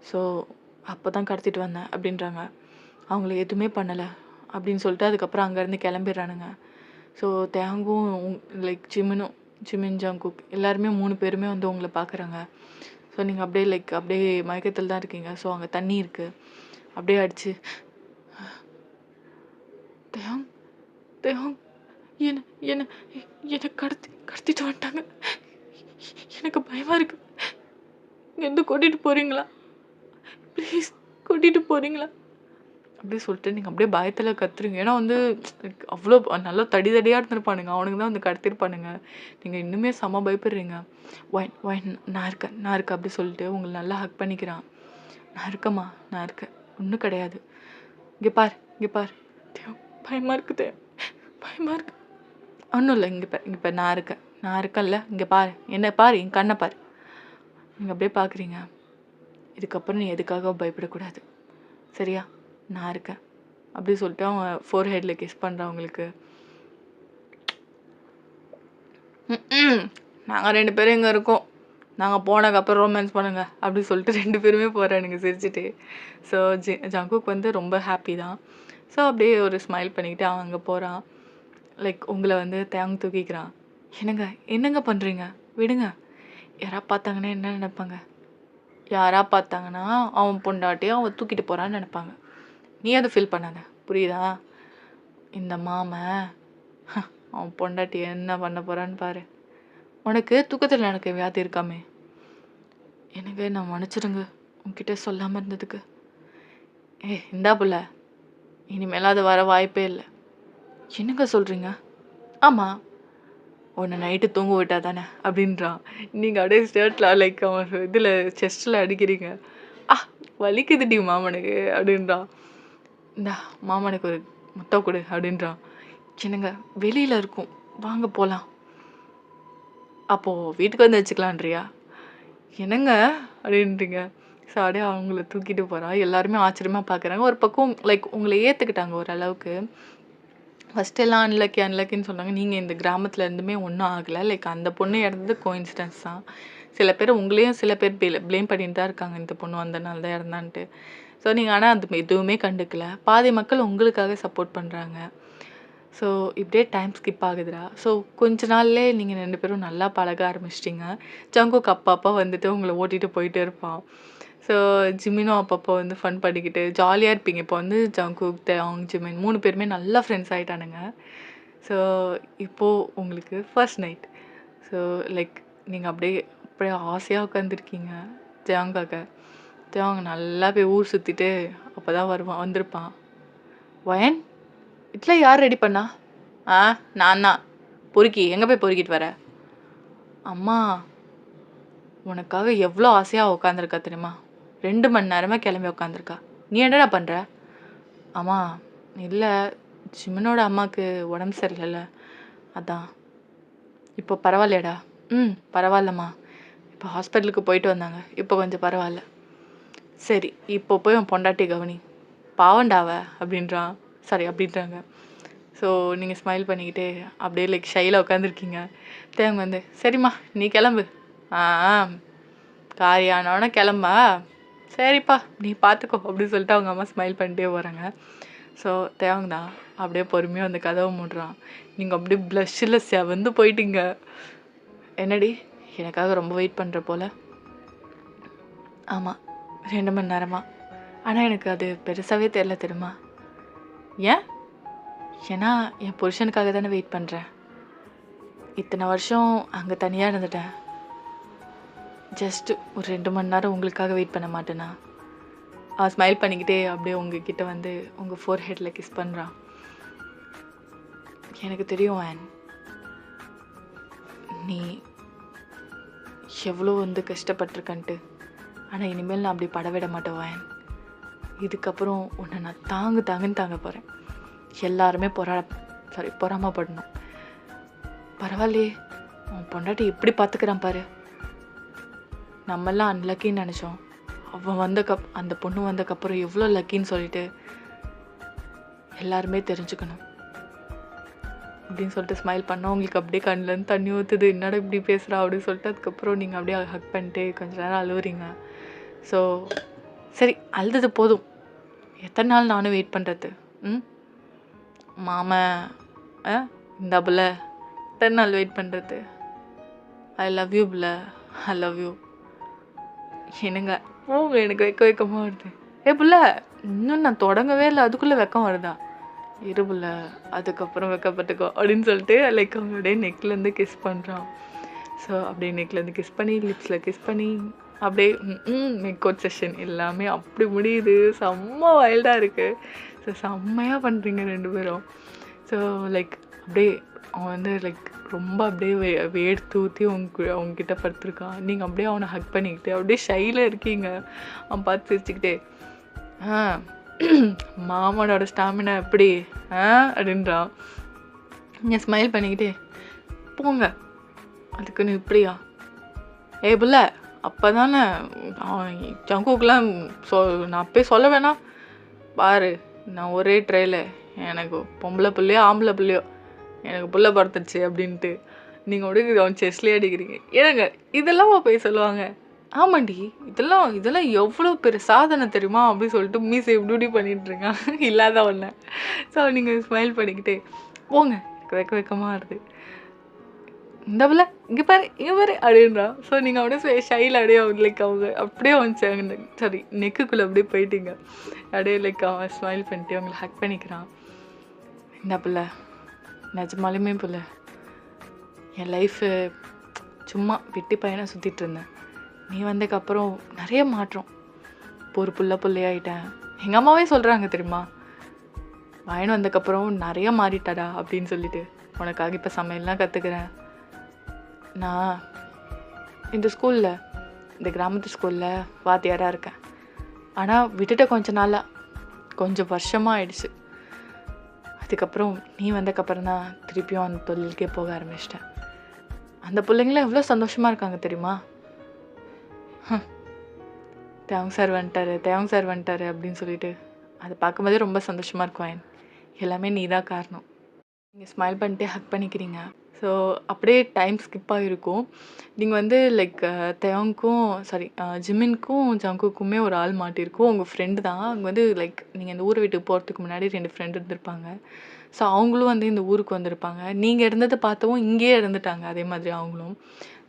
ஸோ அப்போ தான் கடத்திட்டு வந்தேன் அப்படின்றாங்க. அவங்கள எதுவுமே பண்ணலை அப்படின்னு சொல்லிட்டு அதுக்கப்புறம் அங்கேருந்து கிளம்பிடுறானுங்க. ஸோ தேங்கும் லைக் ஜிமின் ஜங்குக் எல்லாருமே 3 பேருமே வந்து உங்களை பார்க்குறாங்க. ஸோ நீங்கள் அப்படியே லைக் அப்படியே மயக்கத்தில் தான் இருக்கீங்க. ஸோ அங்கே தண்ணி இருக்குது, அப்படியே அடிச்சு, தேங் தேங் என்ன என்ன என்னை கடத்திட்டு வந்துட்டாங்க, எனக்கு பயமாக இருக்கு, இங்கேருந்து கூட்டிகிட்டு போகிறீங்களா, ப்ளீஸ் கூட்டிகிட்டு போகிறீங்களா அப்படி சொல்லிட்டு நீங்கள் அப்படியே பயத்தில் கத்துறீங்க. ஏன்னா வந்து அவ்வளோ நல்லா தடியாக இருந்திருப்பானுங்க, அவனுங்க தான் வந்து கடத்திருப்பானுங்க. நீங்கள் இன்னுமே செம்ம பயப்படுறீங்க. ஒயின் ஒயின் நான் இருக்கேன் அப்படி சொல்லிட்டு உங்களை நல்லா ஹக் பண்ணிக்கிறான். நான் இருக்கேம்மா, நான் இருக்கேன், ஒன்றும் கிடையாது, இங்கே பார் பயமாக இருக்குது, பயமாக இருக்கு, ஒன்றும் இல்லை, இங்கே பார் நான் இருக்கேன்ல, இங்கே பாரு, என்ன பாரு, என் கண்ணை பாரு, நீங்கள் அப்படியே பார்க்குறீங்க. இதுக்கப்புறம் நீ எதுக்காக பயப்படக்கூடாது, சரியா, நான் இருக்கேன் அப்படி சொல்லிட்டு அவன் ஃபோர்ஹெட்டில் கிஸ் பண்ணுறவங்களுக்கு, நாங்கள் 2 பேரும் இங்கே இருக்கோம், நாங்கள் போனதுக்கப்புறம் ரொமான்ஸ் பண்ணுங்க அப்படி சொல்லிட்டு 2 பேருமே போகிறானுங்க சிரிச்சுட்டு. ஸோ ஜங்குக் வந்து ரொம்ப ஹாப்பி தான். ஸோ அப்படியே ஒரு ஸ்மைல் பண்ணிக்கிட்டு அவன் அங்கே போகிறான். லைக் உங்களை வந்து தேங்க தூக்கிக்கிறான். என்னங்க பண்ணுறீங்க, விடுங்க, யாரா பார்த்தாங்கன்னா என்ன நினைப்பாங்க, யாரா பார்த்தாங்கன்னா அவன் பொண்டாட்டியும் அவன் தூக்கிட்டு போகிறான்னு நினைப்பாங்க, நீ அதை ஃபீல் பண்ணாத, புரியுதா, இந்த மாமன் அவன் பொண்டாட்டி என்ன பண்ண போகிறான்னு பாரு, உனக்கு தூக்கத்தில் எனக்கு வியாதி இருக்காமே, எனக்கு நான் மன்னிச்சிடுங்க உன்கிட்ட சொல்லாமல் இருந்ததுக்கு, இந்தா புள்ள, இனிமேல் அது வர வாய்ப்பே இல்லை, என்னங்க சொல்கிறீங்க, ஆமாம் உன்னை நைட்டு தூங்க விட்டா தானே அப்படின்றான். நீங்கள் அப்படியே ஸ்டேட்டில் லைக் அவன் இதில் செஸ்ட்டில் அடிக்கிறீங்க. வலிக்குதுடி மாமனுக்கு அப்படின்றான். இந்தா மாமனுக்கு ஒரு முத்தம் கொடு அப்படின்றான். என்னங்க வெளியில் இருக்கும், வாங்க போகலாம், அப்போது வீட்டுக்கு வந்து வச்சுக்கலான்றியா, என்னங்க அப்படின்றீங்க. ஸோ அப்படியே அவங்கள தூக்கிட்டு போகிறான். எல்லாருமே ஆச்சரியமாக பார்க்குறாங்க. ஒரு பக்கம் லைக் உங்களை ஏற்றுக்கிட்டாங்க ஓரளவுக்கு. ஃபஸ்ட்டு எல்லாம் அன்லக்கின்னு சொன்னாங்க. நீங்கள் இந்த கிராமத்தில் இருந்துமே ஒன்றும் ஆகலை, லைக் அந்த பொண்ணு இறந்தது கோஇன்சிடென்ஸ் தான். சில பேர் உங்களையும் சில பேர் ப்ளேம் பண்ணிட்டு தான் இருக்காங்க, இந்த பொண்ணு வந்தனால தான் இறந்தான்ட்டு. ஸோ நீங்கள் ஆனால் அது எதுவுமே கண்டுக்கல. பாதி மக்கள் உங்களுக்காக சப்போர்ட் பண்ணுறாங்க. ஸோ இப்படியே டைம் ஸ்கிப் ஆகுதுடா. ஸோ கொஞ்ச நாள்லே நீங்கள் 2 பேரும் நல்லா பழக ஆரம்பிச்சிட்டிங்க. ஜங்குக் அப்பப்போ வந்துட்டு உங்களை ஓட்டிகிட்டு போயிட்டே இருப்பான். ஸோ ஜிமினும் அப்பப்போ வந்து ஃபன் பண்ணிக்கிட்டு ஜாலியாக இருப்பீங்க. இப்போ வந்து ஜங்குக், தேங், ஜிமின் 3 பேருமே நல்லா ஃப்ரெண்ட்ஸ் ஆகிட்டானுங்க. ஸோ இப்போது உங்களுக்கு ஃபர்ஸ்ட் நைட். ஸோ லைக் நீங்கள் அப்படியே ஆசையாக உட்காந்துருக்கீங்க தேங்காக்க. தேவங்க நல்லா போய் ஊர் சுற்றிட்டு அப்போ தான் வந்திருப்பான். வயன் இட்லாம் யார் ரெடி பண்ணா? நான் தான். பொறுக்கி எங்கே போய் பொறுக்கிட்டு வர? அம்மா உனக்காக எவ்வளோ ஆசையாக உட்காந்துருக்கா தெரியுமா, 2 மணி நேரமாக கிளம்பி உட்காந்துருக்கா, நீ என்னடா பண்ணுற? அம்மா இல்லை, ஜிமனோட அம்மாவுக்கு உடம்பு சரியில்லைல்ல, அதான். இப்போ பரவாயில்லையாடா? பரவாயில்லம்மா, இப்போ ஹாஸ்பிட்டலுக்கு போயிட்டு வந்தாங்க, இப்போ கொஞ்சம் பரவாயில்ல. சரி இப்போ போய் உன் பொண்டாட்டி கவனி, பாவண்டாவ அப்படின்றான். சாரி அப்படின்றாங்க. ஸோ நீங்கள் ஸ்மைல் பண்ணிக்கிட்டே அப்படியே லைக் ஷையில் உட்காந்துருக்கீங்க. தேவங்க வந்து சரிம்மா நீ கிளம்பு, காரியானோட கிளம்பா, சரிப்பா நீ பார்த்துக்கோ அப்படின்னு சொல்லிட்டு அவங்க அம்மா ஸ்மைல் பண்ணிட்டே போகிறாங்க. ஸோ தேவங்க தான் அப்படியே பொறுமையாக அந்த கதவை மூடுறான். நீங்கள் அப்படியே ப்ளஷ்ஷில் செவந்து போயிட்டீங்க. என்னடி எனக்காக ரொம்ப வெயிட் பண்ணுற போல்? ஆமாம் 2 மணி நேரமாக. ஆனால் எனக்கு அது பெருசாகவே தெரியல தெரியுமா? ஏன்? ஏன்னா என் புருஷனுக்காக தானே வெயிட் பண்ணுறேன். இத்தனை வருஷம் அங்கே தனியாக இருந்துட்டேன். ஜஸ்ட்டு ஒரு 2 மணி நேரம் உங்களுக்காக வெயிட் பண்ண மாட்டேனா? ஸ்மைல் பண்ணிக்கிட்டே அப்படியே உங்ககிட்ட வந்து உங்கள் ஃபோர்ஹெட்டில் கிஸ் பண்ணுறான். எனக்கு தெரியும் வேன், நீ எவ்வளோ வந்து கஷ்டப்பட்டிருக்கன்ட்டு. ஆனால் இனிமேல் நான் அப்படி படவிட மாட்டேன் வேன். இதுக்கப்புறம் உன்னை நான் தாங்குன்னு தாங்க போகிறேன். எல்லாருமே பொறாமப்படணும். பரவாயில்லையே, உன் பொண்டாட்டி எப்படி பார்த்துக்கிறான் பாரு. நம்மெல்லாம் அன்லக்கின்னு நினச்சோம், அவன் அந்த பொண்ணு வந்தக்கப்புறம் எவ்வளோ லக்கின்னு சொல்லிட்டு எல்லாருமே தெரிஞ்சுக்கணும் அப்படின்னு சொல்லிட்டு ஸ்மைல் பண்ணோம். உங்களுக்கு அப்படியே கண்ணிலேருந்து தண்ணி ஊற்றுது, என்னடா இப்படி பேசுகிறா அப்படின்னு சொல்லிட்டு அதுக்கப்புறம் நீங்கள் அப்படியே ஹக் பண்ணிட்டு கொஞ்ச நேரம் அழுவுறீங்க. ஸோ சரி, அழுது போதும். எத்தனை நாள் நானும் வெயிட் பண்ணுறது? மாமன் இந்த புள்ள எத்தனை நாள் வெயிட் பண்ணுறது? ஐ லவ் யூ புள்ள, ஐ லவ் யூ. என்னங்க போங்க, எனக்கு வெக்கமாக வருது. புள்ள இன்னும் நான் தொடங்கவே இல்லை, அதுக்குள்ளே வெக்கம் வருதா? இருபுல அதுக்கப்புறம் வெக்கப்பட்டுக்கோ அப்படின்னு சொல்லிட்டு லைக் அவங்க அப்படியே நெக்லேருந்து கிஸ் பண்ணுறான். ஸோ அப்படியே நெக்லேருந்து கிஸ் பண்ணி லிப்ஸில் கிஸ் பண்ணி அப்படியே மேக்கோட் செஷன் எல்லாமே அப்படி முடியுது. செம்ம வைல்டாக இருக்குது. ஸோ செம்மையாக பண்ணுறீங்க 2 பேரும். ஸோ லைக் அப்படியே அவன் வந்து லைக் ரொம்ப அப்படியே வேர்த்து ஊற்றி அவங்கக்கிட்ட படுத்துருக்கான். நீங்கள் அப்படியே அவனை ஹக் பண்ணிக்கிட்டு அப்படியே ஷையில் இருக்கீங்க. அவன் பார்த்து சிரிச்சுக்கிட்டே மாமனோட ஸ்டாமினா எப்படி அப்படின்றான். நீங்கள் ஸ்மைல் பண்ணிக்கிட்டே போங்க, அதுக்குன்னு இப்படியா? புள்ள அப்போ தானே ஜங்குக்கெலாம் நான் அப்பயே சொல்ல வேணாம் பாரு, நான் ஒரே ட்ரெயில் எனக்கு பொம்பளை பிள்ளையோ ஆம்பளை பிள்ளையோ எனக்கு புள்ள படுத்துச்சு அப்படின்ட்டு நீங்கள் அப்படியே அவன் செஸ்லேயே அடிக்கிறீங்க. ஏங்க இதெல்லாம் போய் சொல்லுவாங்க? ஆமாண்டி, இதெல்லாம் எவ்வளோ பெரிய சாதனை தெரியுமா அப்படின்னு சொல்லிட்டு மீசை இப்படி பண்ணிட்டுருங்க இல்லாத ஒன்று. ஸோ நீங்கள் ஸ்மைல் பண்ணிக்கிட்டே போங்க, எனக்கு வெக்கமாக வருது. இந்த பிள்ளை இங்கே பாரு அப்படின்றா. ஸோ நீங்கள் அப்படியே ஷையில் அப்படியே லைக் அவங்க அப்படியே வந்துச்சாங்க. சாரி, நெக்குக்குள்ளே அப்படியே போயிட்டீங்க. அப்படியே லைக் அவன் ஸ்மைல் பண்ணிட்டு அவங்களை ஹக் பண்ணிக்கிறான். இந்த பிள்ளை நிஜமாலுமே பிள்ளை, என் லைஃபு சும்மா வெட்டி பையனை சுற்றிட்டு இருந்தேன். நீ வந்ததுக்கப்புறம் நிறைய மாற்றம். ஒரு பிள்ளையாயிட்டேன். எங்கள் அம்மாவே சொல்கிறாங்க தெரியுமா, வாயன் வந்ததுக்கப்புறம் நிறைய மாறிட்டாடா அப்படின்னு சொல்லிட்டு. உனக்காக இப்போ சமையல்லாம் கற்றுக்கிறேன். நான் இந்த ஸ்கூலில், இந்த கிராமத்து ஸ்கூலில் வாத்தியாராக இருக்கேன். ஆனால் விட்டுட்ட கொஞ்சம் வருஷமாக ஆயிடுச்சு. அதுக்கப்புறம் நீ வந்ததுக்கப்புறம் தான் திருப்பியும் அந்த தொழிலுக்கே போக ஆரம்பிச்சிட்டேன். அந்த பிள்ளைங்களாம் எவ்வளோ சந்தோஷமாக இருக்காங்க தெரியுமா? தேவங்க சார் வந்துட்டாரு அப்படின்னு சொல்லிட்டு அதை பார்க்கும்போதே ரொம்ப சந்தோஷமாக இருக்கும். எல்லாமே நீ தான் காரணம். நீங்கள் ஸ்மைல் பண்ணிட்டு ஹக் பண்ணிக்கிறீங்க. ஸோ அப்படியே டைம் ஸ்கிப் ஆகிருக்கும். நீங்கள் வந்து லைக் ஜிமின்க்கும் ஜங்குக்குமே ஒரு ஆள் மாட்டியிருக்கும். உங்கள் ஃப்ரெண்டு தான். அங்கே வந்து லைக் நீங்கள் இந்த ஊரை வீட்டுக்கு போகிறதுக்கு முன்னாடி 2 ஃப்ரெண்டு இருந்திருப்பாங்க. ஸோ அவங்களும் வந்து இந்த ஊருக்கு வந்திருப்பாங்க. நீங்கள் இருந்ததை பார்த்தவும் இங்கேயே இருந்துட்டாங்க அதே மாதிரி அவங்களும்.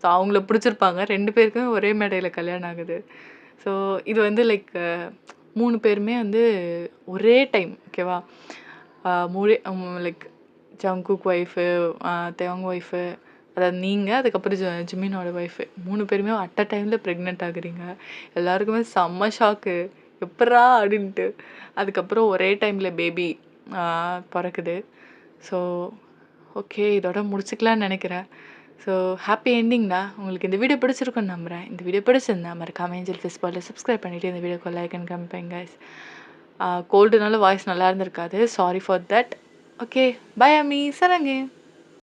ஸோ அவங்கள பிடிச்சிருப்பாங்க. 2 பேருக்குமே ஒரே மேடையில் கல்யாணம் ஆகுது. ஸோ இது வந்து லைக் 3 பேருமே வந்து ஒரே டைம், ஓகேவா? லைக் ஜங்குக் ஒய்ஃபு, தேவங்க ஒய்ஃபு, அதாவது நீங்கள், அதுக்கப்புறம் ஜிமினோட ஒய்ஃபு 3 பேருமே அட் அ டைமில் ப்ரெக்னென்ட் ஆகுறீங்க. எல்லாருக்குமே செம்ம ஷாக்கு, எப்பட்றா அப்படின்ட்டு. அதுக்கப்புறம் ஒரே டைமில் பேபி பிறக்குது. ஸோ ஓகே, இதோட முடிச்சுக்கலான்னு நினைக்கிறேன். ஸோ ஹாப்பி எண்டிங்டா. உங்களுக்கு இந்த வீடியோ பிடிச்சிருக்குன்னு நம்புகிறேன். இந்த வீடியோ பிடிச்சிருந்தா மறக்காம ஏஞ்சல் ஃபிஷ் பாலில் சப்ஸ்கிரைப் பண்ணிவிட்டு இந்த வீடியோக்கு லைக் அண்ட் கமெண்ட் பண்ணுங்க. கோல்டுனால வாய்ஸ் நல்லா இருந்திருக்காது, sorry for that. Okay, bye army, சரங்கே.